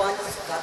5-7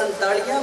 47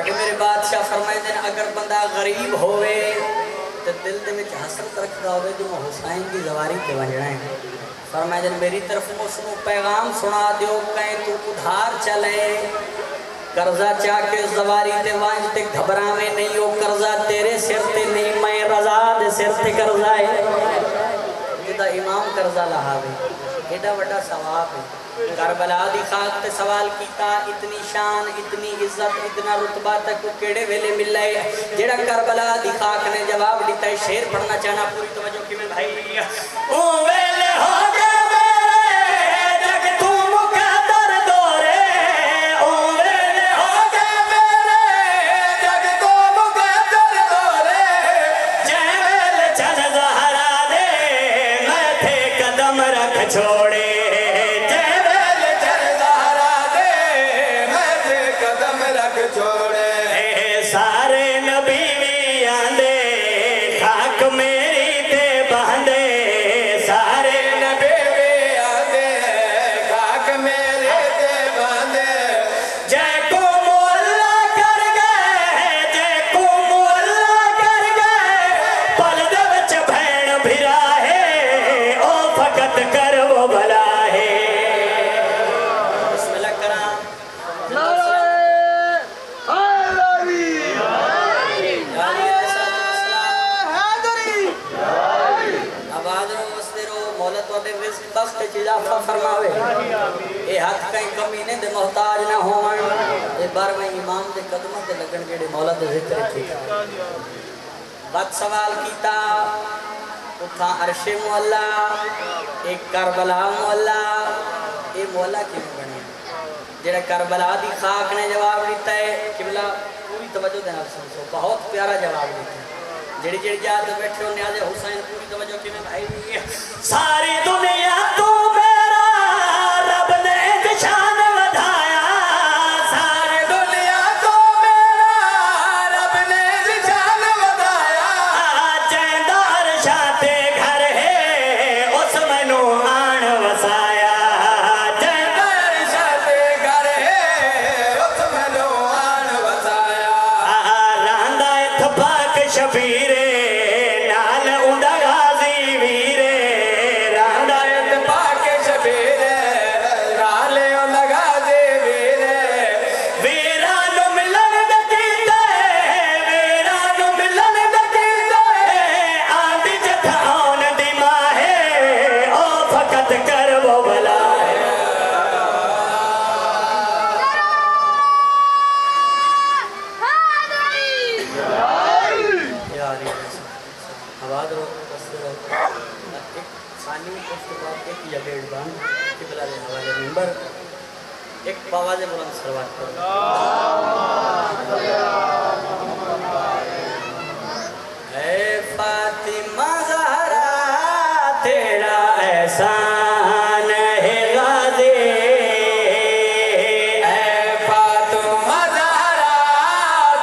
ساڈے میرے بادشاہ فرمائے دن اگر بندہ غریب ہوئے تو دل دے وچ حسرت رکھدا ہوئے جو حسین کی زواری تے ونجنا ہے فرمائے دن میری طرف اس کو پیغام سنا دیو کہیں تو ادھار چلے قرضہ چاہ کے زواری تے وانج تے گھبراویں نہیں ہو قرضہ تیرے سر تے نہیں میں رضا دے سر تے قرضہ ہے جدا امام قرضہ لہاوے ایڈا وڈا ثواب ہے کربلا دی خاک تے سوال کیتا اتنی شان اتنی عزت اتنا رتبہ تک کیڑے ویلے مل لائے جیڑا کربلا دی خاک نے جواب دیتا ہے شعر پڑھنا چاہنا پوری توجہ کی میں بھائی او ویلے ہو گئے میرے جگ تو مقدر دورے او ویلے ہو گئے میرے جگ تو مقدر دورے جے ویلے چل زہرا دے میں تھے قدم رکھ چھوڑے سارے نبی بھی آندے خاک میری تے باندے سارے نبی بھی آندے خاک میری تے باندے جے کو مولا کر گئے جے کو مولا کر گئے پل دے وچ بھین بھرا ہے او فقط کر وہ بھلا ہے بسم اللہ کرام بخت اضافہ فرماوے اے ہاتھ کہیں کمی نہیں دے محتاج نہ ہون اے بار میں امام دے قدموں تے لگن جڑے مولا دے ذکر تھی بات سوال کیتا اتھا عرش مولا ایک کربلا مولا اے مولا کیوں بنے جڑا کربلا دی خاک نے جواب دیتا ہے قبلہ پوری توجہ دینا سنسو بہت پیارا جواب دیتا ہے جڑی جڑی یاد بیٹھے ہو نیاز حسین پوری توجہ کی میں بھائی ساری دنیا تو میرا رب نے شان ودھایا ساری دنیا تو میرا رب نے شان ودھایا جیندار شاتے گھر ہے اس منو آن وسایا جیندار شاتے گھر ہے اس منو آن وسایا راندہ اتفاق شبیر ایک باواز بلند سروات کرو اے فاطمہ زہرا تیرا احسان ہے غازی اے فاطمہ زہرا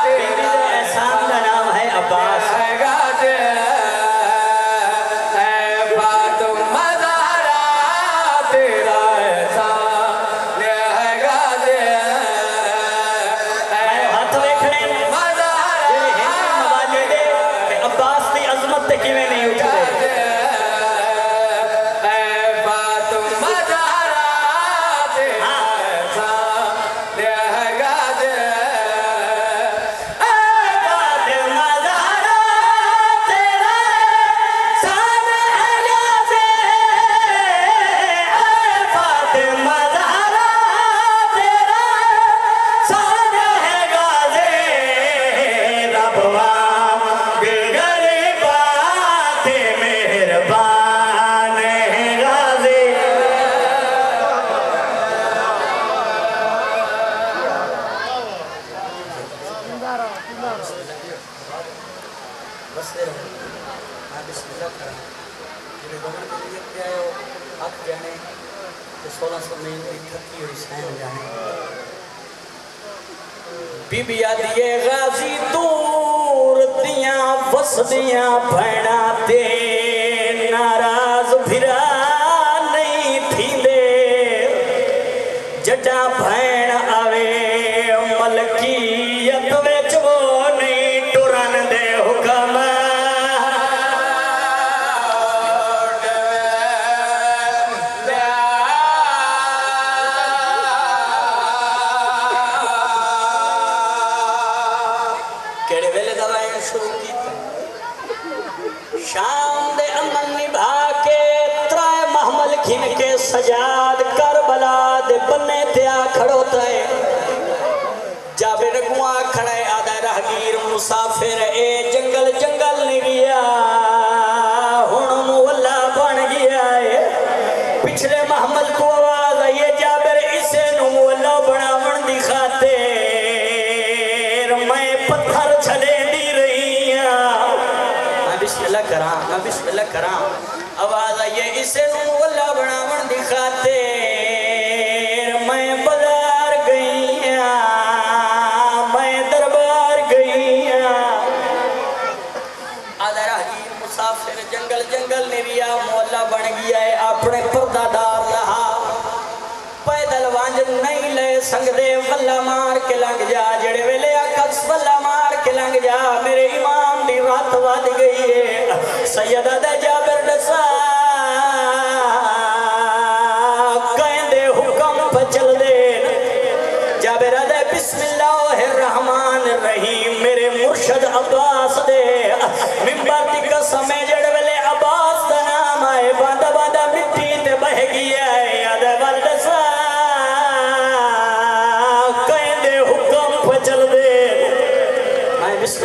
تیرا احسان کا نام ہے عباس بی بی آدھیے غازی دور دیاں وسدیاں بھیڑا تے ناراض بھرا نہیں تھی دے جڈا بھیڑ آوے ملکیت وے سجاد کربلا دے بنے تیا کھڑوتا ہے جابر گوا کھڑے آدھا رہگیر مسافر اے جنگل جنگل نہیں گیا ہن مولا بن گیا ہے پچھلے محمل کو آواز آئیے جابر اسے نو مولا بنا من دکھاتے میں پتھر چھلے دی رہی ہوں میں بسم اللہ کراں آواز آئیے اسے نو مولا بنا من دکھاتے میں بازار گئی ہوں میں دربار گئی ہوں آدھا راہگیر مسافر جنگل جنگل نریا مولا بن گیا ہے اپنے پردہ دار رہا پیدل وانج نہیں لے سنگدے واللہ مار کے لنگ جا جڑے ویلے آکس واللہ مار کے لنگ جا میرے امام دی رات واد گئی ہے سیدہ دا جابر ڈسا کہیں دے حکم پچل دے جابر دے بسم اللہ الرحمن الرحیم میرے مرشد عباس دے ممبر دی قسم جڑے ویلے عباس دا نام آئے باندہ باندہ مٹی تے بہ گیا ہے آدھے والدسا کہیں دے حکم پچل دے میں بسم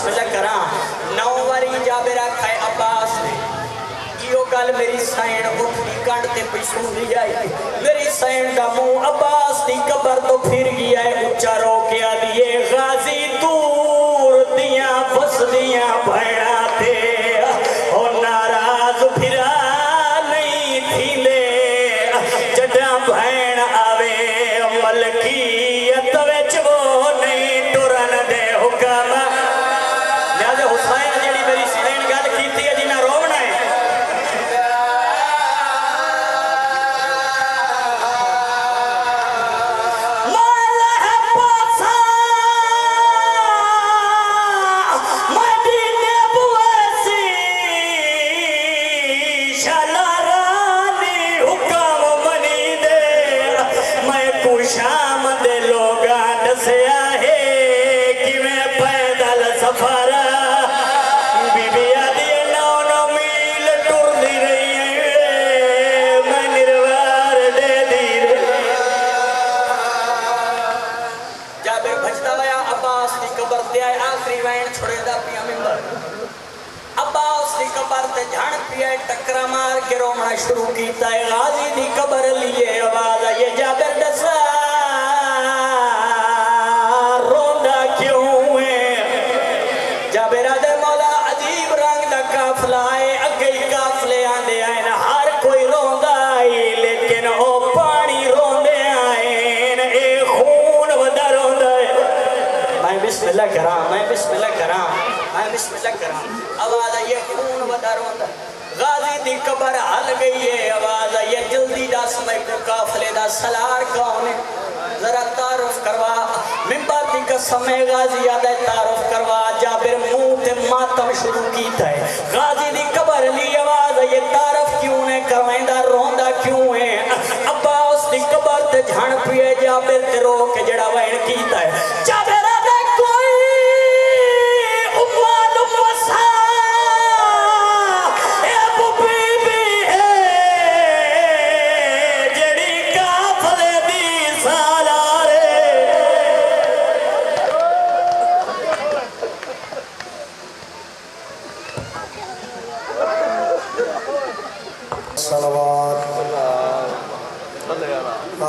اللہ کراں نو واری جابرہ کھائے عباس دے یہ گل میری سائن اٹھنی کانڈ تے پیسوں دی آئی میری سائن دا منہ عباس دی قبر تو پھر گیا ہے اچھا رو کیا دیئے غازی دور دیاں بس دیاں بھیڑا تھے اور ناراض پھرا نہیں تھی لے جڑا بھین آوے ملکیت وچ وہ نہیں ٹرن دے حکم لہذا حسین جیڑی میری سائن گل کیتی ہے جنہ رونا ہے شام دے لوگا دسیا ہے کہ میں پیدل سفر بی بی آدھی 9 میل ٹر دی رہی ہے میں نروار دے دی جابر بھجتا ویا عباس دی قبر تے آئے آخری وین چھوڑے دا پیا ممبر عباس دی قبر تے جھڑ پیا ٹکرا مار کے رومنا شروع کیتا ہے غازی دی قبر لیے آواز آئیے جابر دسا جابر دے مولا عجیب رنگ دا کافلہ آئے اگئی کافلے آندے آئے نا ہر کوئی روندہ آئی لیکن او پانی روندے آئے نا اے خون ودا روندہ ہے میں بسم اللہ کراں آواز آئیے خون ودا روندہ غازی دی قبر حل گئی ہے آواز آئیے جلدی دا سمیں کو کافلے دا سلار کون ہے ذرا تعارف کروا ممبر دی قسم غازی آدھے تعارف کروا جابر منہ تے ماتم شروع کیتا ہے غازی دی قبر لی آواز یہ تعارف کیوں نے کروائندہ روندہ کیوں ہے عباس دی قبر تے جھڑ پیے جابر تے رو کے جڑا وین کیتا ہے جابر آدھے کوئی امال وسا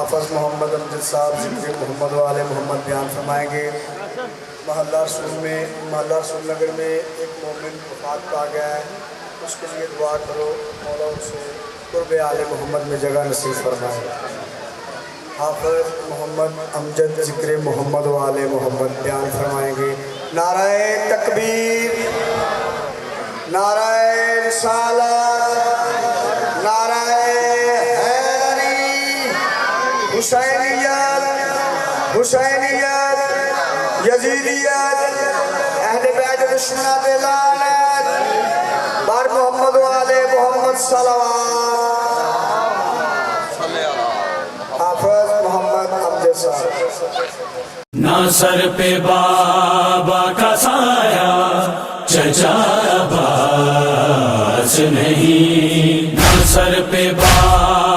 حافظ محمد امجد صاحب ذکر محمد و آل محمد بیان فرمائیں گے محلہ رسول نگر میں ایک مومن وفات پا گیا ہے اس کے لیے دعا کرو مولا ان سے قرب آل محمد میں جگہ نصیب فرمائے حافظ محمد امجد ذکر محمد و آل محمد بیان فرمائیں گے نعرہ تکبیر نعرہ رسالت نعرہ حسینیت یزیدیت اہل بیت دشمنات لعنت بار محمد و آل محمد صلوات حافظ محمد امجد صاحب نہ سر پہ بابا کا سایہ چچا عباس نہیں نہ سر پہ بابا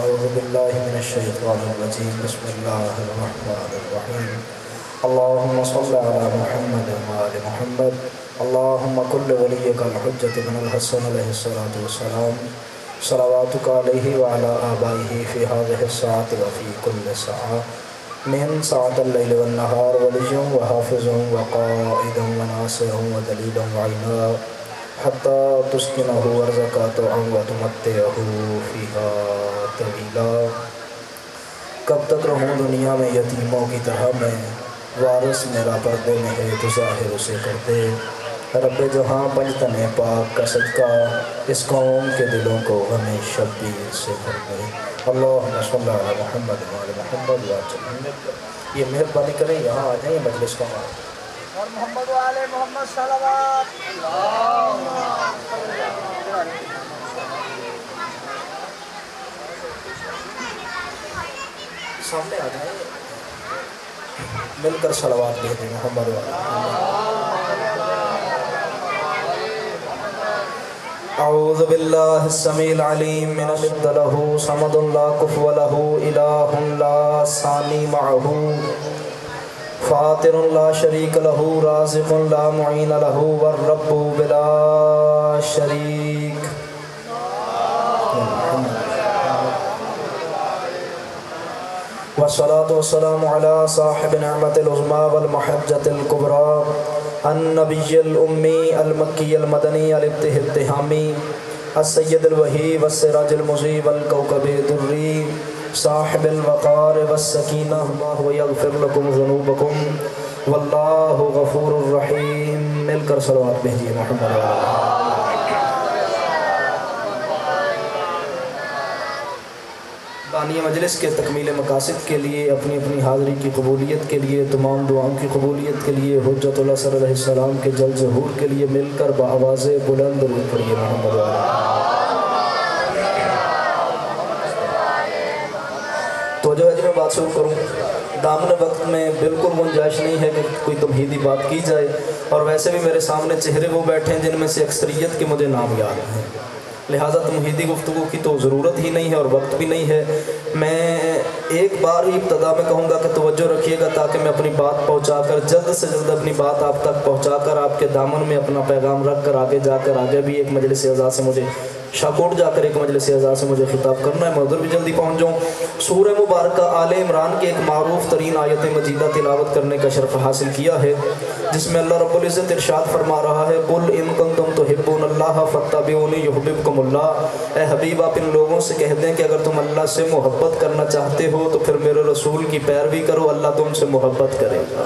أعوذ بالله من الشيطان الرجيم بسم الله الرحمن الرحيم اللهم صل على محمد وآل محمد اللهم كل وليك الحجة بن الحسن عليه الصلاة والسلام صلواتك عليه وعلى آبائه في هذه الساعة وفي كل ساعة من ساعة الليل والنهار وليا وحافظا وقائدا وناصرا ودليلا وعينا حتى تسكنه ارزقك طوعا وتمتعه فيها طويلا۔ کب تک رہوں دنیا میں یتیموں کی طرح میں، وارث میرا پردے میں ہے تو ظاہر اسے کر دے۔ رب جہاں پنجتن پاک کا صدقہ اس قوم کے دلوں کو ہمیں شبیر سے کر دے۔ اللہم صلی علی محمد وعلی محمد وسلم۔ یہ مہربانی کریں یہاں آ جائیں مجلس کا اور محمد و آل محمد صلوات سامنے آ جائیں، مل کر صلوات بھیجیں محمد و آل محمد۔ اعوذ باللہ السمیع العلیم من الشیطان الرجیم صمد لا کفو له الہ لا ثانی معہ فاطر لا شریک له رازق لا معین له والرب بلا شریک۔ والصلاة والسلام على صاحب نعمة العظمى والمحجة الكبرى النبي الأمي المكي المدني الابتهامي السيد الوهي والسراج المضيء والكوكب الدري صاحب الوقار والسكينة الله يغفر لكم ذنوبكم والله غفور رحيم۔ مل کر صلوات بھیجیے محمد علیہ۔ بانی مجلس کے تکمیل مقاصد کے لیے، اپنی اپنی حاضری کی قبولیت کے لیے، تمام دعاؤں کی قبولیت کے لیے، حجت اللہ صلی اللہ علیہ السلام کے جلد ظہور کے لیے مل کر بآواز بلند درود پڑھیے محمد علیہ۔ تو جو ہے میں بات شروع کروں، دامن وقت میں بالکل گنجائش نہیں ہے کہ کوئی تمہیدی بات کی جائے، اور ویسے بھی میرے سامنے چہرے وہ بیٹھے ہیں جن میں سے اکثریت کے مجھے نام یاد ہیں، لہٰذا تمہیدی گفتگو کی تو ضرورت ہی نہیں ہے اور وقت بھی نہیں ہے۔ میں ایک بار ہی ابتدا میں کہوں گا کہ توجہ رکھیے گا تاکہ میں اپنی بات پہنچا کر جلد سے جلد اپنی بات آپ تک پہنچا کر آپ کے دامن میں اپنا پیغام رکھ کر آگے جا کر آگے بھی ایک مجلس اعزاز سے مجھے شاکوٹ جا کر ایک مجلس اعزاز سے مجھے خطاب کرنا ہے، میں ادھر بھی جلدی پہنچ جاؤں۔ سورہ مبارکہ آل عمران کی ایک معروف ترین آیت مجیدہ تلاوت کرنے کا شرف حاصل کیا ہے، جس میں اللہ رب العزت ارشاد فرما رہا ہے قل ان کنتم تحبون اللہ فاتبعونی یحببکم اللہ۔ اے حبیب آپ ان لوگوں سے کہہ دیں کہ اگر تم اللہ سے محبت کرنا چاہتے ہو تو پھر میرے رسول کی پیروی کرو، اللہ تم سے محبت کرے گا۔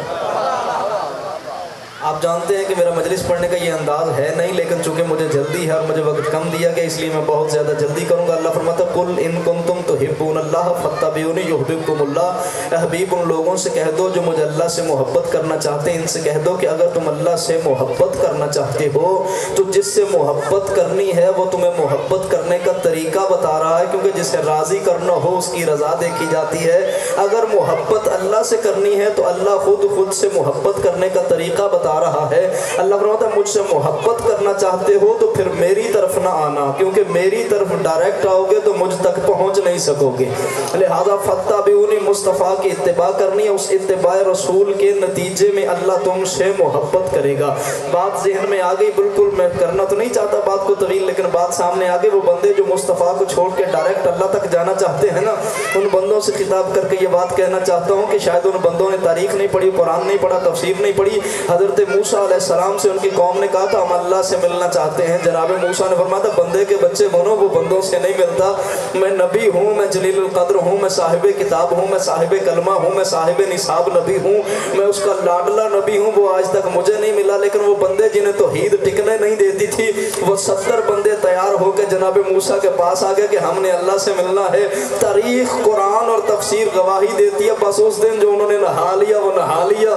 آپ جانتے ہیں کہ میرا مجلس پڑھنے کا یہ انداز ہے نہیں، لیکن چونکہ مجھے جلدی ہے اور مجھے وقت کم دیا گیا اس لیے میں بہت زیادہ جلدی کروں گا۔ اللہ فرماتا ہے قل ان کنتم تحبون اللہ فاتبعونی یحببکم اللہ۔ اے حبیب ان لوگوں سے کہہ دو جو مجھے اللہ سے محبت کرنا چاہتے ہیں، ان سے کہہ دو کہ اگر تم اللہ سے محبت کرنا چاہتے ہو تو جس سے محبت کرنی ہے وہ تمہیں محبت کرنے کا طریقہ بتا رہا ہے، کیونکہ جسے راضی کرنا ہو اس کی رضا دیکھی جاتی ہے۔ اگر محبت اللہ سے کرنی ہے تو اللہ خود سے محبت کرنے کا طریقہ بتا رہا ہے۔ اللہ فرماتا ہے مجھ سے محبت کرنا چاہتے ہو تو پھر میری طرف نہ آنا، کیونکہ میری طرف ڈائریکٹ آؤ گے تو مجھ تک پہنچ نہیں سکو گے، لہذا فاتبعونی مصطفیٰ کی اتباع کرنی ہے، اس اتباع رسول کے نتیجے میں اللہ تم سے محبت کرے گا۔ بات ذہن میں آ گئی، بالکل میں کرنا تو نہیں چاہتا بات کو طویل، لیکن بات سامنے آ گئی۔ وہ بندے جو مصطفیٰ کو چھوڑ کے ڈائریکٹ اللہ تک جانا چاہتے ہیں نا، ان بندوں سے خطاب کر کے یہ بات کہنا چاہتا ہوں کہ شاید ان بندوں نے تاریخ نہیں پڑھی، قرآن نہیں پڑھا، تفسیر نہیں پڑھی۔ حضرت موسیٰ علیہ السلام سے ان کی قوم نے کہا تھا ہم اللہ سے ملنا چاہتے ہیں، جناب موسیٰ نے فرمایا تھا بندے کے بچے بنو، وہ بندوں سے نہیں ملتا۔ میں نبی ہوں، میں جلیل القدر ہوں، میں صاحب کتاب ہوں، میں صاحب کلمہ ہوں، میں صاحب نصاب نبی ہوں، میں اس کا لاڈلا نبی ہوں، وہ آج تک مجھے نہیں ملا۔ لیکن وہ بندے جنہیں توحید ٹکنے نہیں دیتی تھی، وہ 70 بندے تیار ہو کے جناب موسیٰ کے پاس آ گئے کہ ہم نے اللہ سے ملنا ہے۔ تاریخ، قرآن اور تفسیر گواہی دیتی ہے، بس اس دن جو انہوں نے نہا لیا وہ نہا لیا،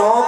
9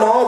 9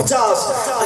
50।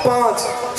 5।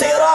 13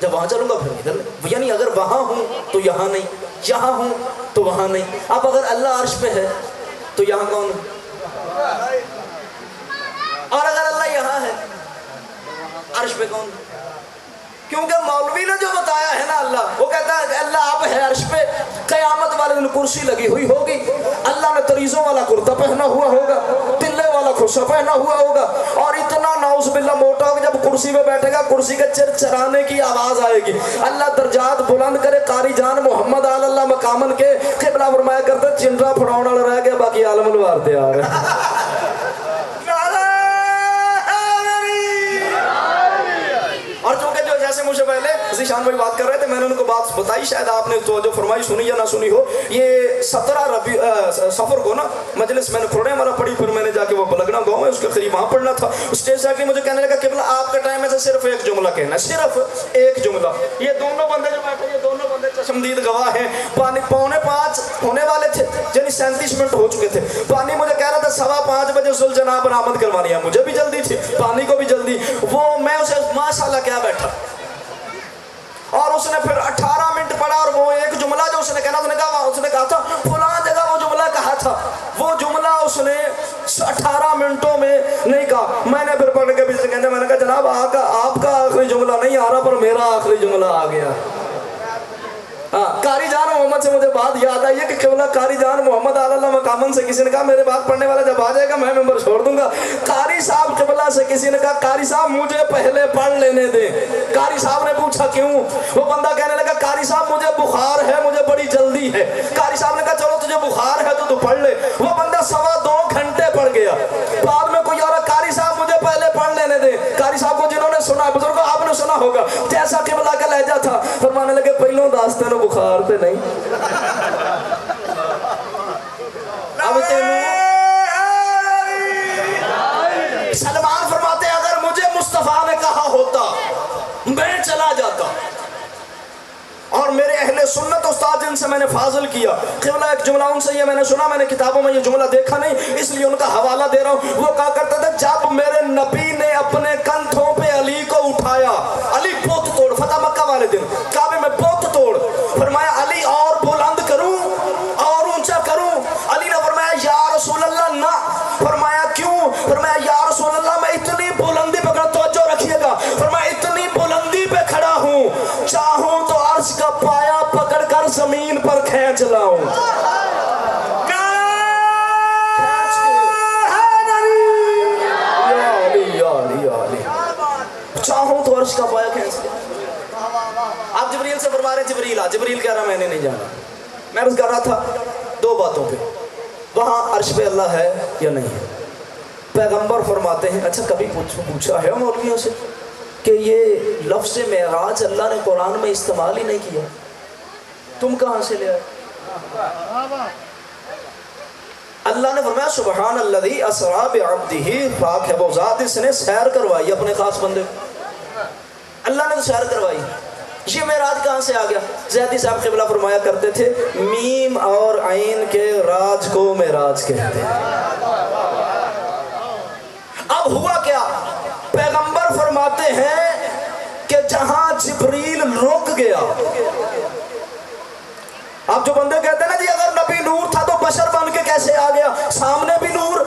جب وہاں چلوں گا پھر ادھر، یعنی اگر وہاں ہوں تو یہاں نہیں، یہاں ہوں تو وہاں نہیں. اب اگر اللہ عرش پہ ہے تو یہاں کون ہے؟ اور اگر اللہ یہاں ہے عرش پہ کون؟ کیونکہ مولوی نے جو بتایا ہے نا اللہ، وہ کہتا ہے کہ اللہ اب ہے عرش پہ، قیامت والے دن کرسی لگی ہوئی ہوگی، اللہ نے تریزوں والا کرتا پہنا ہوا ہوگا، تلے والا خرسہ پہنا ہوا ہوگا، اور اتنا نعوذ باللہ موٹا ہوگا، جب کرسی پہ بیٹھے گا کرسی کے چرچرانے کی آواز آئے گی. اللہ درجات بلند کرے. قاری جان محمد آل اللہ مقامن کے قبلہ فرمایا کرتے چنڈا پھڑاؤن والا رہ گیا، باقی عالم الوار تیار ہے. اور چونکہ جو جیسے مجھے پہلے ذیشان بھائی بات کر رہے تھے، میں نے ان کو بات بتائی، شاید آپ نے توجہ فرمائی، سنی یا نہ سنی ہو. یہ 17 سفر کو نا مجلس میں نے کھوڑے ہمارا پڑھی، پھر میں نے جا کے وہ بلگنا گاؤں ہے اس کے قریب وہاں پڑھنا تھا. اسٹیج سے مجھے کہنے لگا قبلہ آپ کے ٹائم میں سے صرف ایک جملہ کہنا ہے، صرف ایک جملہ. یہ دونوں بندے جو بیٹھے، یہ دونوں بندے چشمدید گواہ ہیں. پانی 4:45 ہونے والے تھے، یعنی 37 منٹ ہو چکے تھے. پانی مجھے کہہ رہا تھا 5:15 بجے ذوالجناب برآمد کروانی ہے. مجھے بھی جلدی تھی، پانی کو بھی جلدی. وہ میں اسے ماشاءاللہ کیا بیٹھا، اور اس نے پھر 18 منٹ پڑھا، اور وہ ایک جملہ جو اس نے کہنا، اس نے کہا تھا فلاں جگہ وہ جملہ کہا تھا، وہ جملہ اس نے 18 منٹوں میں نہیں کہا. میں نے پھر پڑھ کے بھی کہنے، میں نے کہا جناب آپ کا آخری جملہ نہیں آ رہا، پر میرا آخری جملہ آ گیا. ہاں، قاری جان محمد سے مجھے بات یاد آئی ہے کہ قبلہ قاری جان محمد آل اللہ مقامن سے کسی نے کہا میرے بات پڑھنے والا جب آ جائے گا میں ممبر چھوڑ دوں گا. قاری صاحب قبلہ سے کسی نے کہا قاری صاحب مجھے پہلے پڑھ لینے دیں. قاری صاحب نے پوچھا کیوں؟ وہ بندہ کہنے لگا قاری صاحب مجھے بخار ہے، مجھے بڑی جلدی ہے. قاری صاحب نے کہا چلو تجھے بخار ہے تو پڑھ لے. وہ بندہ 2.25 گھنٹے پڑھ گیا. بعد میں کوئی اور قاری صاحب مجھے پہلے پڑھ لینے دیں. قاری صاحب کو جنہوں نے سنا، بزرگوں آپ نے سنا ہوگا، جیسا قبلہ کا لہجہ تھا، فرمانے لگے پہلوں داستے نو بخار تے نہیں، اب سلمان فرماتے ہیں اگر مجھے مصطفیٰ نے کہا ہوتا میں چلا جاتا. اور میرے اہل سنت استاد جن سے میں نے فاضل کیا، قبلہ ایک جملہ ان سے یہ میں نے سنا، میں نے کتابوں میں یہ جملہ دیکھا نہیں اس لیے ان کا حوالہ دے رہا ہوں. وہ کہا کرتے تھے جب میرے نبی نے اپنے کندھوں پہ علی کو اٹھایا، علی بت توڑ، فتح مکہ والے دن کعبے میں بت توڑ، فرمایا علی اور بلند کروں اور اونچا کروں. علی نے فرمایا یا رسول اللہ نہ. فرمایا کیوں؟ فرمایا یا رسول اللہ میں اتنی بلندی پہ، توجہ رکھیے گا، فرمایا اتنی بلندی پہ کھڑا ہوں چاہوں تو عرش کا پایا پکڑ کر زمین پر کھینچ لاؤں. چاہوں تو عرش کا پایا کھینچ لاؤں. آپ جبریل سے فرما رہے ہیں جبریل جبریل کہہ رہا میں نے نہیں جانا. میں عرض کر رہا تھا 2 باتوں پہ، وہاں عرش پہ اللہ ہے یا نہیں ہے. پیغمبر فرماتے ہیں، اچھا کبھی پوچھا ہے مولویوں سے کہ یہ لفظ معراج اللہ نے قرآن میں استعمال ہی نہیں کیا، تم کہاں سے لے آئے؟ اللہ نے فرمایا سبحان الذی اسری بعبدہ، پاک ہے وہ ذات جس نے سیر کروائی اپنے خاص بندے کو. اللہ نے تو سیر کروائی. یہ معراج کہاں سے آ گیا؟ زیدی صاحب قبلہ فرمایا کرتے تھے میم اور عین کے راج کو معراج کہتے ہیں. اب ہوا کیا؟ پیغمبر فرماتے ہیں کہ جہاں جبریل رک گیا. اب جو بندے کہتے ہیں نا جی اگر نبی نور تھا تو بشر بن کے کیسے آ گیا؟ سامنے بھی نور،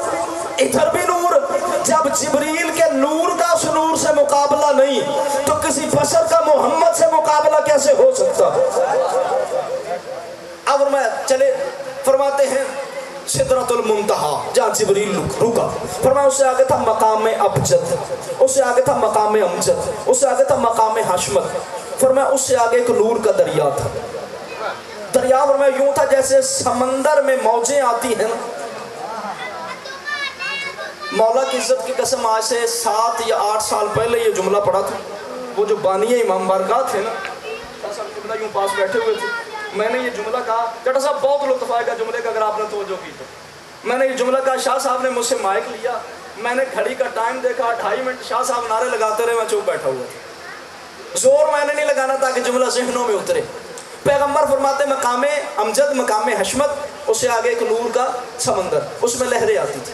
ادھر بھی نور. جب جبریل کے نور کا اس نور سے مقابلہ نہیں تو کسی بشر کا محمد سے مقابلہ کیسے ہو سکتا؟ اب میں چلے فرماتے ہیں سدرۃ المنتہا جہاں جبریل رکا، فرمایا اس سے آگے تھا مقام ابجد، اس سے آگے تھا مقام امجد، اس سے آگے تھا مقام حشمت. فرمایا اس سے آگے ایک نور کا دریا تھا. دریا فرمایا یوں تھا جیسے سمندر میں موجیں آتی ہیں. مولا کی عزت کی قسم آج سے 7 یا 8 سال پہلے یہ جملہ پڑھا تھا. وہ جو بانی امام بارگاہ تھے نا، یوں پاس بیٹھے ہوئے تھے، میں نے یہ جملہ کہا. جٹا صاحب بہت لطف آئے گا جملے کا اگر آپ نے توجہ کی تو. میں نے یہ جملہ کہا، شاہ صاحب نے مجھ سے مائک لیا، میں نے گھڑی کا ٹائم دیکھا 2.5 منٹ، شاہ صاحب نعرے لگاتے رہے، میں چپ بیٹھا ہوا تھا. زور میں نے نہیں لگانا تاکہ جملہ ذہنوں میں اترے. پیغمبر فرماتے مقام امجد، مقام حشمت، اس سے آگے ایک نور کا سمندر، اس میں لہریں آتی تھی.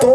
2